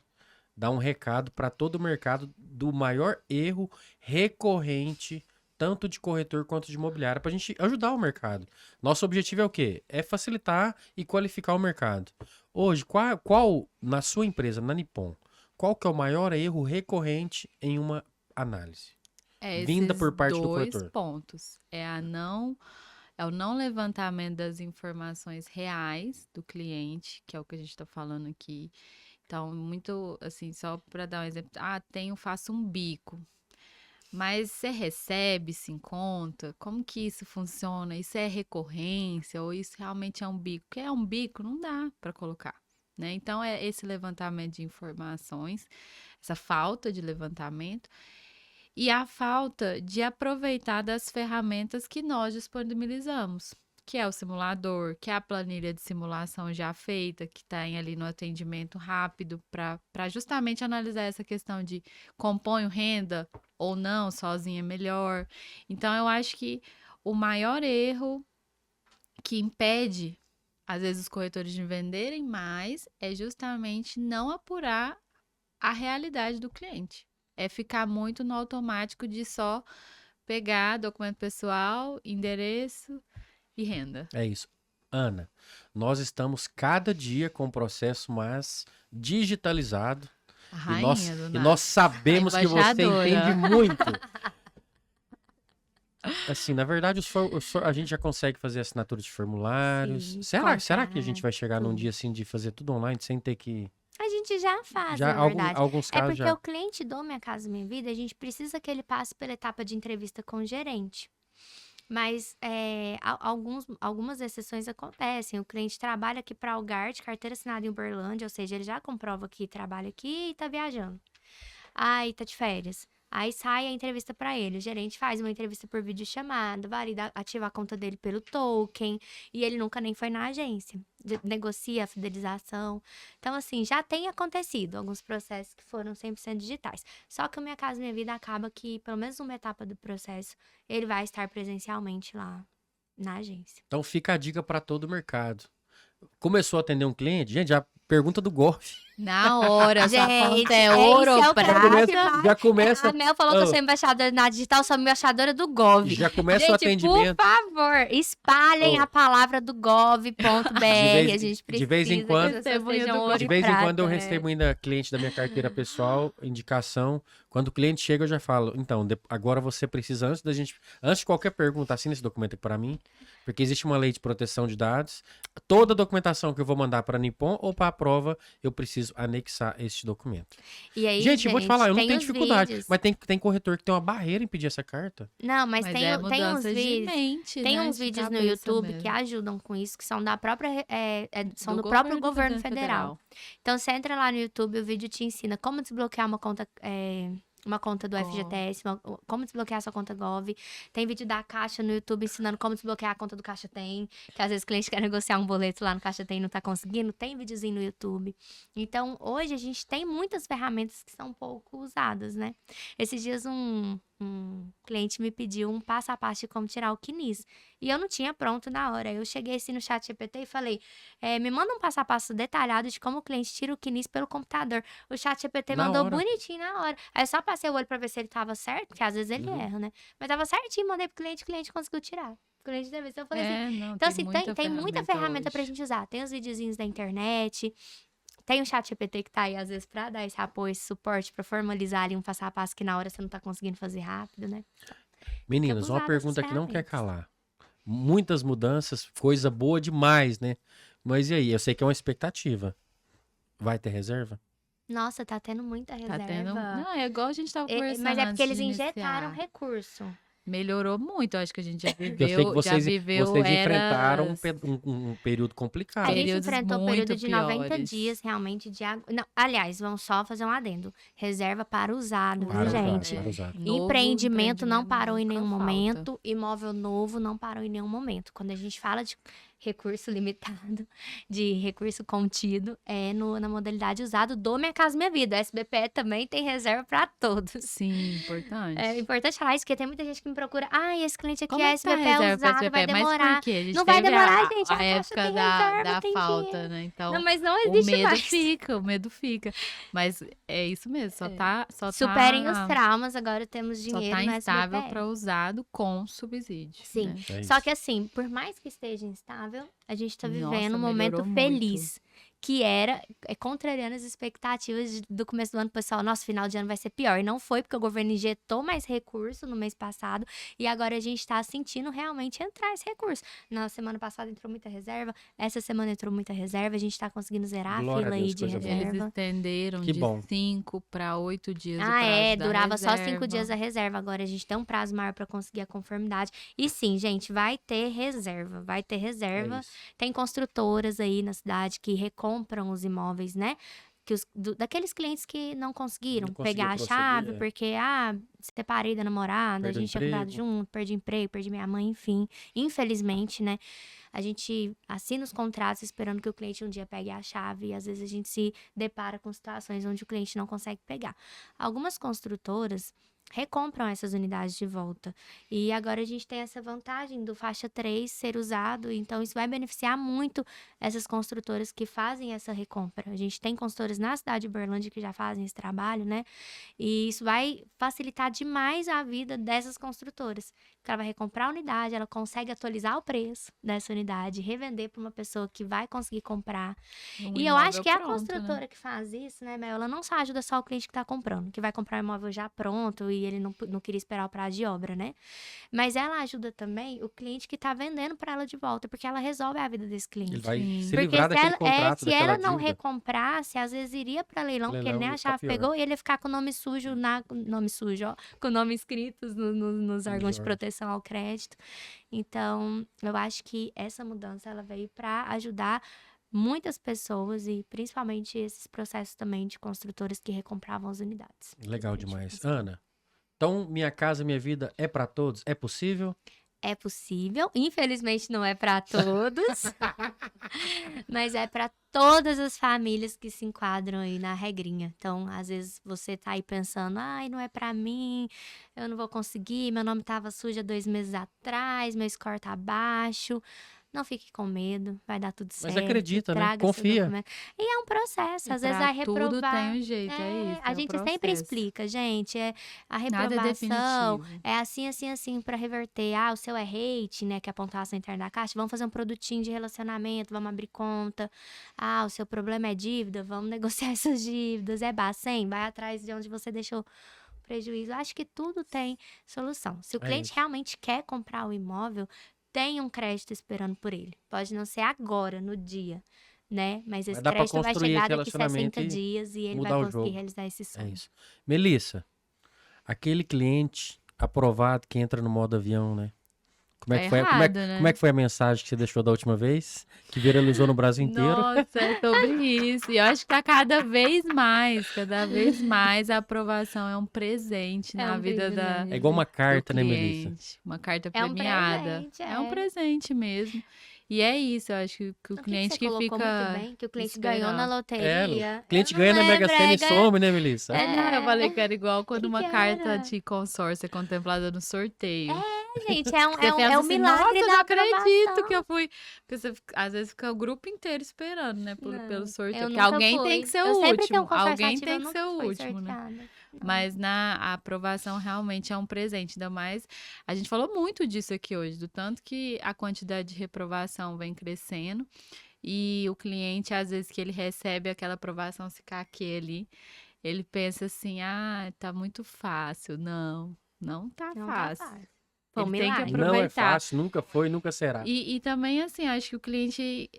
S1: dar um recado para todo o mercado do maior erro recorrente, tanto de corretor quanto de imobiliária, para a gente ajudar o mercado. Nosso objetivo é o quê? É facilitar e qualificar o mercado. Hoje, qual na sua empresa, na Nippon, qual que é o maior erro recorrente em uma análise? Vinda
S2: Esses
S1: por parte do
S2: dois
S1: corretor.
S2: pontos. É o não levantamento das informações reais do cliente, que é o que a gente está falando aqui. Então, muito assim, só para dar um exemplo, faço um bico. Mas você recebe, se encontra? Como que isso funciona? Isso é recorrência ou isso realmente é um bico? Porque é um bico, não dá para colocar, né? Então, é esse levantamento de informações, essa falta de levantamento e a falta de aproveitar das ferramentas que nós disponibilizamos, que é o simulador, que é a planilha de simulação já feita, que está ali no atendimento rápido, para justamente analisar essa questão de componho renda ou não, sozinha é melhor. Então, eu acho que o maior erro que impede, às vezes, os corretores de venderem mais é justamente não apurar a realidade do cliente. É ficar muito no automático de só pegar documento pessoal, endereço e renda.
S1: É isso. Ana, nós estamos cada dia com o processo mais digitalizado.
S2: A
S1: E
S2: rainha
S1: nós,
S2: do
S1: e
S2: nada.
S1: nós sabemos
S2: A
S1: que você
S2: embaixadora.
S1: entende muito. Assim, na verdade, a gente já consegue fazer assinatura de formulários.
S3: Sim,
S1: Será que a gente vai chegar num
S3: tudo.
S1: dia assim de fazer tudo online sem ter que.
S3: A gente já faz,
S1: Já,
S3: na verdade.
S1: alguns
S3: É
S1: casos
S3: porque
S1: já.
S3: o cliente do Minha Casa Minha Vida, a gente precisa que ele passe pela etapa de entrevista com o gerente. Mas algumas exceções acontecem. O cliente trabalha aqui para Algarte, carteira assinada em Uberlândia, ou seja, ele já comprova que trabalha aqui e tá viajando. Aí tá de férias. Aí sai a entrevista para ele. O gerente faz uma entrevista por videochamada, valida, ativa a conta dele pelo token, e ele nunca nem foi na agência. Negocia a fidelização. Então, assim, já tem acontecido alguns processos que foram 100% digitais. Só que o Minha Casa Minha Vida acaba que, pelo menos uma etapa do processo, ele vai estar presencialmente lá na agência.
S1: Então fica a dica para todo o mercado. Começou a atender um cliente, gente, já pergunta do golfe.
S2: Na hora, essa
S3: Gente,
S2: conta é
S3: esse
S2: ouro
S3: é o
S2: prata.
S1: Já começa.
S3: A Mel falou que eu sou embaixadora na digital, sou embaixadora do Gov.
S1: Já começa o
S3: Gente,
S1: atendimento.
S3: por favor, espalhem
S1: Oh.
S3: a palavra do gov.br. A gente precisa
S1: de vez em
S3: que
S1: quando-
S3: as pessoas sejam ouro
S1: De
S3: e
S1: vez em quando eu
S3: prata,
S1: recebo ainda cliente da minha carteira pessoal, indicação. Quando o cliente chega, eu já falo, então, agora você precisa, antes de qualquer pergunta, assina esse documento para mim, porque existe uma lei de proteção de dados. Toda a documentação que eu vou mandar para a Nippon ou para a prova, eu preciso anexar este documento.
S3: E aí,
S1: Gente, eu vou te falar, eu não
S3: tem
S1: tenho
S3: os
S1: dificuldade,
S3: vídeos.
S1: mas tem corretor que tem uma barreira em pedir essa carta.
S3: Não, mas
S2: Mas
S3: tem,
S2: é
S3: tem uns
S2: mudança de
S3: vídeos.
S2: mente,
S3: Tem
S2: né?
S3: uns
S2: De
S3: vídeos no
S2: cabeça
S3: YouTube
S2: mesmo.
S3: que ajudam com isso, que são da própria, são do
S2: Do
S3: próprio
S2: governo
S3: governo federal. Então, você entra lá no YouTube, o vídeo te ensina como desbloquear uma conta uma conta do FGTS, como desbloquear sua conta Gov. Tem vídeo da Caixa no YouTube ensinando como desbloquear a conta do Caixa Tem, que às vezes o cliente quer negociar um boleto lá no Caixa Tem e não tá conseguindo. Tem videozinho no YouTube. Então, hoje a gente tem muitas ferramentas que são pouco usadas, né? Esses dias um cliente me pediu um passo a passo de como tirar o CNIS. E eu não tinha pronto na hora. Eu cheguei assim no chat GPT e falei, me manda um passo a passo detalhado de como o cliente tira o CNIS pelo computador. O chat GPT
S1: Na
S3: mandou
S1: hora.
S3: bonitinho na hora. Aí eu só passei o olho pra ver se ele tava certo, porque às vezes ele erra, né? Mas tava certinho, mandei pro cliente, o cliente conseguiu tirar. O cliente deve ser. Eu falei assim,
S2: Não,
S3: então, assim, tem muita ferramenta pra
S2: hoje.
S3: gente usar. Tem os videozinhos da internet, tem o chat GPT que tá aí, às vezes, pra dar esse apoio, esse suporte, pra formalizar ali um passo a passo que na hora você não tá conseguindo fazer rápido, né?
S1: Meninas, uma
S3: abusar
S1: pergunta
S3: dessas
S1: que não quer
S3: ferramentas.
S1: calar. Muitas mudanças, coisa boa demais, né? Mas e aí? Eu sei que é uma expectativa. Vai ter reserva?
S3: Nossa, tá tendo muita reserva.
S2: Tá tendo... Não, é igual a gente tava conversando
S3: Mas é porque
S2: antes
S3: eles
S2: de
S3: injetaram
S2: iniciar.
S3: recurso.
S2: Melhorou muito, eu acho que a gente já
S1: Porque eu sei que
S2: viveu,
S1: vocês enfrentaram
S2: eras,
S1: um período complicado.
S3: A gente
S2: períodos
S3: enfrentou um período
S2: muito
S3: de 90
S2: piores.
S3: dias, realmente, de água. Não, aliás, vamos só fazer um adendo. Reserva para usado,
S1: Para
S3: viu,
S1: usar,
S3: gente?
S1: para usar.
S2: Novo
S3: Empreendimento não parou em
S2: nunca
S3: nenhum
S2: falta.
S3: momento. Imóvel novo não parou em nenhum momento. Quando a gente fala de recurso limitado, de recurso contido, é na modalidade usado do Minha Casa Minha Vida. O SBPE também tem reserva para todos.
S2: Sim, importante.
S3: É importante falar isso, porque tem muita gente que me procura. Esse cliente aqui
S2: Como
S3: é
S2: é que tá a
S3: SBPE
S2: reserva pra
S3: usado, vai
S2: SBPE? Mas
S3: demorar.
S2: por quê? A gente
S3: Não vai
S2: teve
S3: demorar, gente.
S2: a
S3: Caixa
S2: época
S3: tem
S2: da
S3: reserva, tem
S2: falta,
S3: dinheiro.
S2: né? Então,
S3: Não, mas não
S2: o
S3: existe
S2: medo
S3: mais.
S2: fica, o medo fica. Mas é isso mesmo,
S3: Superem os traumas, agora temos
S2: só
S3: dinheiro
S2: tá
S3: no
S2: instável
S3: SBPE.
S2: para usado com subsídio.
S3: Sim.
S2: Né?
S1: É
S3: Só
S1: isso.
S3: que assim, por mais que esteja instável, a gente tá
S2: Nossa,
S3: vivendo um momento
S2: melhorou
S3: feliz. Que era contrariando as expectativas do começo do ano, pessoal. Nosso final de ano vai ser pior. E não foi, porque o governo injetou mais recurso no mês passado. E agora a gente tá sentindo realmente entrar esse recurso. Na semana passada entrou muita reserva. Essa semana entrou muita reserva. A gente tá conseguindo zerar
S1: Glória
S3: a fila
S1: a Deus,
S3: aí de
S1: coisa boa.
S2: Eles
S3: reserva.
S2: estenderam
S1: Que
S2: de
S1: bom.
S2: 5 para 8 dias o prazo da
S3: Durava só 5
S2: reserva.
S3: dias a reserva. Agora a gente tem um prazo maior pra conseguir a conformidade. E sim, gente, vai ter reserva. Vai ter
S1: É
S3: reserva.
S1: isso.
S3: Tem construtoras aí na cidade que recompram os imóveis, né? Daqueles clientes que não conseguiram
S1: Não conseguiu
S3: pegar a
S1: proceder,
S3: chave,
S1: é.
S3: porque, separei da namorada,
S1: Perdeu
S3: a gente tinha comprado
S1: emprego.
S3: junto, perdi emprego, perdi minha mãe, enfim. Infelizmente, né? A gente assina os contratos esperando que o cliente um dia pegue a chave e às vezes a gente se depara com situações onde o cliente não consegue pegar. Algumas construtoras recompram essas unidades de volta. E agora a gente tem essa vantagem do faixa 3 ser usado, então isso vai beneficiar muito essas construtoras que fazem essa recompra. A gente tem construtoras na cidade de Uberlândia que já fazem esse trabalho, né? E isso vai facilitar demais a vida dessas construtoras. Porque ela vai recomprar a unidade, ela consegue atualizar o preço dessa unidade, revender para uma pessoa que vai conseguir comprar.
S2: Um
S3: E eu acho
S2: imóvel
S3: que a
S2: pronto,
S3: construtora
S2: né?
S3: que faz isso, né, Mel, ela não só ajuda só o cliente que tá comprando, que vai comprar o imóvel já pronto e ele não queria esperar o prazo de obra, né? Mas ela ajuda também o cliente que tá vendendo para ela de volta, porque ela resolve a vida desse cliente.
S1: Ele vai
S2: Sim.
S1: se
S3: Porque
S1: livrar daquele contrato,
S3: se
S1: daquela
S3: ela não
S1: dívida.
S3: recomprasse, às vezes iria para leilão, porque ele
S1: Leilão
S3: nem
S1: ia
S3: a
S1: ficar
S3: chave
S1: pior.
S3: pegou e ele ia ficar com o nome sujo, com o nome escritos nos órgãos de
S1: órgãos.
S3: proteção ao crédito. Então, eu acho que essa mudança ela veio para ajudar muitas pessoas e principalmente esses processos também de construtores que recompravam as unidades.
S1: Legal demais. Ana, então Minha Casa Minha Vida é para todos? É possível?
S3: É possível, infelizmente não é para todos, mas é para todas as famílias que se enquadram aí na regrinha. Então, às vezes você tá aí pensando, não é para mim, eu não vou conseguir, meu nome tava sujo há 2 meses atrás, meu score tá baixo. Não fique com medo, vai dar tudo certo.
S1: Mas acredita, né?
S3: Traga seu
S1: Confia.
S3: documento. E é um processo, às vezes
S2: Pra
S3: vai
S2: tudo
S3: reprovar.
S2: tem um jeito, é isso.
S3: A
S2: é o
S3: gente sempre
S2: processo.
S3: explica, gente, a
S2: Nada é
S3: reprovação
S2: definitivo.
S3: é assim para reverter. O seu é hate, né, que é a pontuação interna da Caixa, vamos fazer um produtinho de relacionamento, vamos abrir conta. O seu problema é dívida, vamos negociar essas dívidas. É Bacen, vai atrás de onde você deixou prejuízo. Acho que tudo tem solução. Se o
S1: É
S3: cliente
S1: isso.
S3: realmente quer comprar o imóvel, tem um crédito esperando por ele. Pode não ser agora, no dia, né? Mas esse
S1: Vai dar pra
S3: crédito vai
S1: construir
S3: chegar
S1: esse
S3: daqui
S1: relacionamento
S3: 60
S1: e
S3: dias e ele
S1: mudar
S3: vai
S1: o
S3: conseguir
S1: jogo.
S3: realizar esse
S1: É
S3: sonho.
S1: isso. Melissa, aquele cliente aprovado que entra no modo avião, né? Como é
S2: Tá
S1: que foi,
S2: errado, né?
S1: como é que foi a mensagem que você deixou da última vez? Que viralizou no Brasil inteiro?
S2: Nossa, é sobre isso. E eu acho que tá cada vez mais a aprovação é um presente
S3: É
S2: na
S3: um
S2: vida
S3: privilégio.
S1: É igual uma
S2: do
S1: carta, né, Melissa?
S2: cliente. Uma carta
S3: É um
S2: premiada.
S3: presente,
S2: É um
S3: é.
S2: presente mesmo. E é isso, eu acho que o
S3: O que
S2: cliente
S3: você
S2: que
S3: colocou muito
S2: fica
S3: bem, que o cliente ganhou na
S2: esperando.
S3: loteria.
S1: O cliente
S3: Eu não
S1: ganha na Mega
S3: lembro,
S1: Sena e
S3: ganha-
S1: some, né, Melissa?
S2: Não, eu falei que era igual quando
S3: Que
S2: uma
S3: que
S2: carta
S3: era?
S2: de consórcio é contemplada no sorteio.
S3: Gente,
S2: Você pensa
S3: é um
S2: assim,
S3: milagre
S2: nossa, eu
S3: da
S2: não acredito
S3: aprovação.
S2: que eu fui. Porque você, às vezes fica o grupo inteiro esperando, né, pelo
S3: Não,
S2: sorteio.
S3: eu
S2: Porque
S3: nunca
S2: alguém tem
S3: fui.
S2: que ser
S3: Eu
S2: o
S3: sempre tenho um
S2: último. Alguém
S3: consorciativo, eu
S2: tem que
S3: nunca
S2: ser o
S3: fui
S2: último, né?
S3: sorteada. Não.
S2: Mas a aprovação realmente é um presente, ainda mais. A gente falou muito disso aqui hoje, do tanto que a quantidade de reprovação vem crescendo. E o cliente, às vezes, que ele recebe aquela aprovação, se caqueia ali, ele pensa assim: ah, tá muito fácil. Não, não tá
S3: Não tá
S2: fácil.
S3: fácil. Foi um
S2: Ele tem que
S3: milagre.
S1: Não é
S2: aproveitar.
S1: fácil, nunca foi, nunca será.
S2: E também, assim, acho que o cliente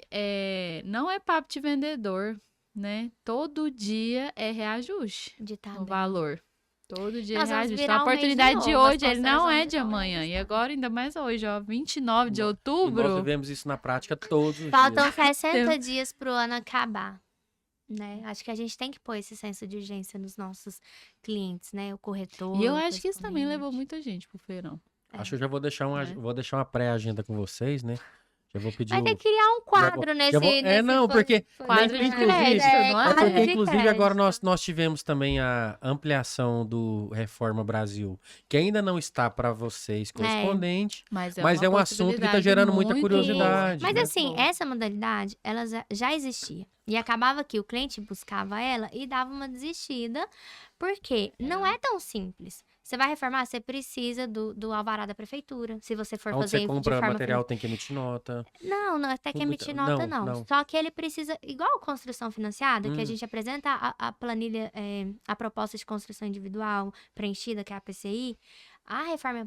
S2: não é papo de vendedor, né? Todo dia é reajuste
S3: De
S2: no
S3: tabela.
S2: valor. Todo dia é
S3: Nós vamos
S2: reajuste.
S3: virar
S2: Então, a
S3: o mês de
S2: oportunidade de
S3: novo, as
S2: hoje, ele
S3: parcelas
S2: não
S3: vão
S2: é
S3: de
S2: de
S3: novo
S2: amanhã. E
S3: ajustar.
S2: agora, ainda mais hoje, ó, 29 de
S1: E nós
S2: outubro.
S1: vivemos isso na prática todos os
S3: Faltam
S1: dias.
S3: 60 dias pro ano acabar. Né? Acho que a gente tem que pôr esse senso de urgência nos nossos clientes, né? O corretor.
S2: E eu acho que isso também
S3: principalmente.
S2: levou muita gente pro feirão.
S1: Acho que eu já vou deixar
S2: É.
S1: vou deixar uma pré-agenda com vocês, né? Já vou pedir
S3: Vai ter que criar um quadro
S1: já vou-
S3: nesse
S1: não, porque
S2: Quadro de
S1: inclusive,
S2: crédito, não é?
S1: É porque,
S3: quadro de
S1: inclusive, agora
S3: crédito.
S1: nós tivemos também a ampliação do Reforma Brasil, que ainda não está para vocês correspondente,
S2: Mas
S1: mas é um
S2: uma
S1: assunto que está
S2: possibilidade
S1: gerando muita
S2: muito
S1: curiosidade.
S3: Mas
S1: né?
S3: assim,
S2: boa.
S3: essa modalidade, ela já existia. E acabava que o cliente buscava ela e dava uma desistida, porque não é tão simples. Você vai reformar, você precisa do alvará da prefeitura. Se você for
S1: Onde
S3: fazer
S1: você
S3: de
S1: compra
S3: forma
S1: material tem que emitir nota.
S3: Não, até que
S1: Tudo
S3: emitir
S1: muito-
S3: nota
S1: não,
S3: não.
S1: não.
S3: Só que ele precisa, igual construção financiada, que a
S1: Hum.
S3: gente apresenta a planilha, a proposta de construção individual preenchida, que é a PCI, a reforma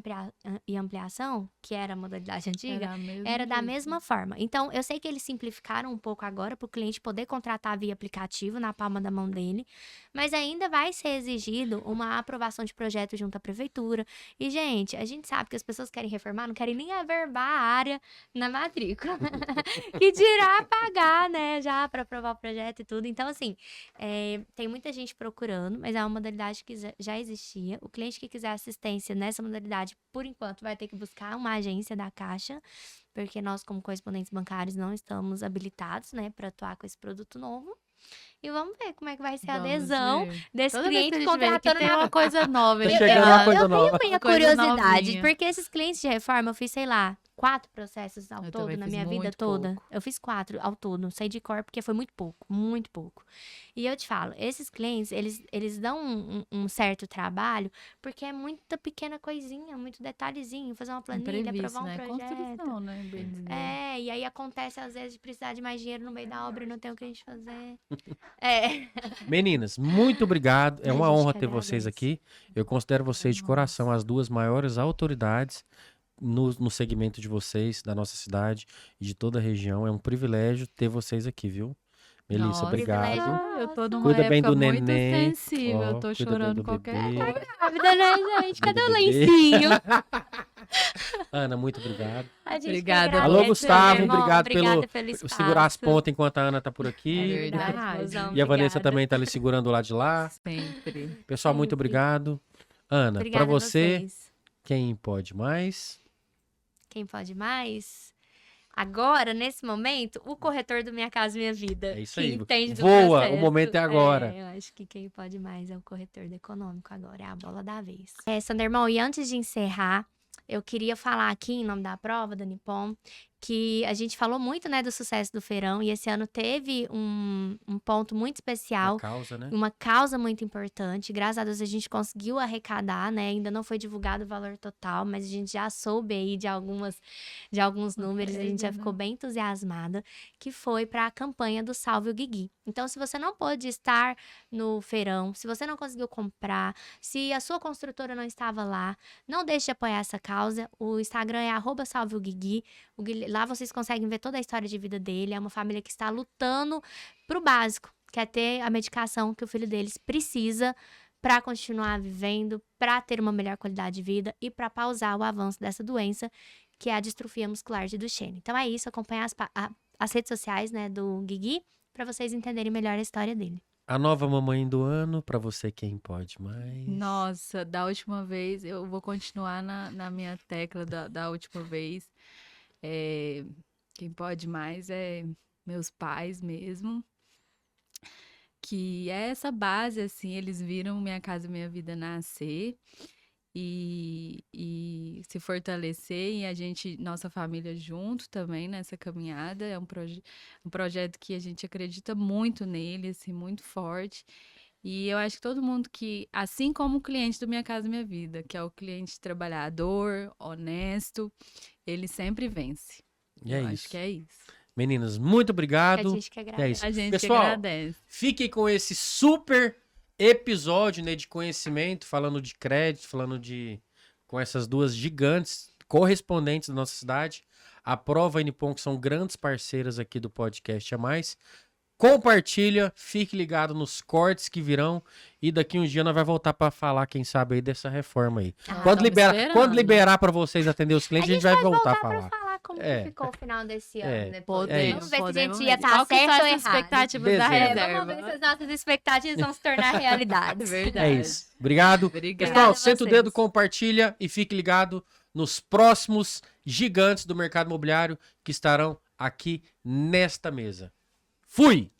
S3: e ampliação, que era a modalidade antiga, era da mesma forma. Então, eu sei que eles simplificaram um pouco agora para o cliente poder contratar via aplicativo na palma da mão dele, mas ainda vai ser exigido uma aprovação de projeto junto à prefeitura. E, gente, a gente sabe que as pessoas querem reformar, não querem nem averbar a área na matrícula. Que dirá pagar, né, já para aprovar o projeto e tudo. Então, assim, tem muita gente procurando, mas é uma modalidade que já existia. O cliente que quiser assistência nessa modalidade, por enquanto, vai ter que buscar uma agência da Caixa, porque nós, como correspondentes bancários, não estamos habilitados, né, para atuar com esse produto novo. E vamos ver como é que vai ser a adesão desse
S2: Toda vez que
S3: cliente
S2: a gente vê que
S3: contratando
S2: tem uma coisa nova.
S1: Tá
S2: ele
S1: chegando
S2: fala,
S1: uma coisa
S3: eu
S1: nova.
S3: tenho minha
S2: Coisa
S3: curiosidade,
S2: novinha.
S3: porque esses clientes de reforma, eu fiz, sei lá, 4 processos ao
S2: Eu
S3: todo
S2: também
S3: na
S2: fiz
S3: minha vida
S2: muito
S3: toda.
S2: pouco.
S3: Eu fiz 4 ao todo, sei de cor, porque foi muito pouco, muito pouco. E eu te falo, esses clientes, eles dão um certo trabalho, porque é muita pequena coisinha, muito detalhezinho, fazer uma planilha,
S2: Imprevisto,
S3: aprovar um
S2: né?
S3: projeto.
S2: Construção, né? Bem dizer.
S3: E aí acontece às vezes de precisar de mais dinheiro no meio da obra e não tem o que a gente fazer. É.
S1: Meninas, muito obrigado. É
S3: A
S1: uma
S3: gente
S1: honra
S3: que
S1: ter vocês
S3: agradece.
S1: aqui. Eu considero vocês de
S2: Nossa.
S1: coração as duas maiores autoridades no segmento de vocês, da nossa cidade e de toda a região. É um privilégio ter vocês aqui, viu? Melissa,
S2: Nossa,
S1: obrigado.
S2: Eu tô numa
S1: Cuida bem
S2: época
S1: do
S2: muito
S1: neném.
S2: sensível. Eu
S1: Ó,
S2: tô
S1: cuida bem
S2: chorando
S1: do
S2: qualquer
S1: bebê.
S2: coisa.
S3: Grávida, né, gente? Cadê o
S1: Do bebê.
S3: lencinho?
S1: Ana, muito obrigado.
S3: A gente que
S2: Obrigada a
S3: agradece,
S1: Alô,
S2: você,
S1: Gustavo,
S3: irmão.
S1: obrigado
S3: Obrigada
S1: pelo
S3: espaço.
S1: segurar as pontas enquanto a Ana tá por
S3: É
S1: aqui.
S3: verdade,
S2: Verdade.
S3: mozão,
S1: E a Vanessa
S3: obrigada.
S1: também tá ali segurando o lado de lá.
S2: Sempre.
S1: Pessoal, muito
S3: Sempre.
S1: obrigado. Ana,
S3: Obrigada
S1: pra
S3: a
S1: você,
S3: vocês.
S1: quem pode mais?
S3: Quem pode mais? Agora, nesse momento, o corretor do Minha Casa Minha Vida.
S1: É isso
S3: que
S1: aí.
S3: entende do
S1: Voa,
S3: processo.
S1: o momento é agora.
S3: Eu acho que quem pode mais é o corretor do econômico agora, é a bola da vez. Sandermão, e antes de encerrar, eu queria falar aqui, em nome da prova, da Nippon, que a gente falou muito, né, do sucesso do feirão, e esse ano teve um ponto muito especial.
S1: A causa, né?
S3: Uma causa muito importante. Graças a Deus a gente conseguiu arrecadar, né? Ainda não foi divulgado o valor total, mas a gente já soube aí de alguns números, a gente já ficou bem entusiasmada, que foi para a campanha do Salve o Guigui. Então, se você não pôde estar no feirão, se você não conseguiu comprar, se a sua construtora não estava lá, não deixe de apoiar essa causa. O Instagram é @salveoguigui. Lá vocês conseguem ver toda a história de vida dele. É uma família que está lutando pro básico, que é ter a medicação que o filho deles precisa para continuar vivendo, para ter uma melhor qualidade de vida e para pausar o avanço dessa doença que é a distrofia muscular de Duchenne. Então é isso, acompanhar as redes sociais, né, do Guigui, para vocês entenderem melhor a história dele.
S1: A nova mamãe do ano, pra você quem pode mais.
S2: Nossa, da última vez, eu vou continuar na minha tecla da última vez. Quem pode mais é meus pais mesmo. Que é essa base, assim, eles viram Minha Casa Minha Vida nascer e se fortalecer e a gente, nossa família junto também nessa caminhada. É um projeto que a gente acredita muito nele, assim, muito forte. E eu acho que todo mundo que, assim como o cliente do Minha Casa Minha Vida, que é o cliente trabalhador, honesto, ele sempre vence.
S1: E é
S2: Eu
S1: isso.
S2: acho que é isso.
S1: Meninas, muito obrigado.
S3: A gente que agradece.
S1: É isso.
S2: A gente
S1: Pessoal,
S2: agradece.
S1: fiquem com esse super episódio, né, de conhecimento, falando de crédito, com essas duas gigantes correspondentes da nossa cidade. A Prova e Nippon, que são grandes parceiras aqui do podcast A Mais. Compartilha, fique ligado nos cortes que virão e daqui uns dias nós vai voltar para falar, quem sabe, aí dessa reforma aí. Quando liberar para vocês atender os clientes, a gente vai voltar a falar.
S3: Como que ficou o final desse ano depois.
S2: Podemos,
S3: Vamos ver se a gente ia
S2: Qual
S3: estar
S2: que
S3: certo
S2: são
S3: ou
S2: as
S3: errado.
S2: expectativas da reserva?
S3: Vamos ver se as nossas expectativas vão se tornar realidade.
S2: Verdade.
S1: É isso. Obrigado.
S2: Obrigada
S1: Pessoal,
S2: a
S1: senta o
S2: vocês.
S1: dedo, compartilha e fique ligado nos próximos gigantes do mercado imobiliário que estarão aqui nesta mesa. Fui!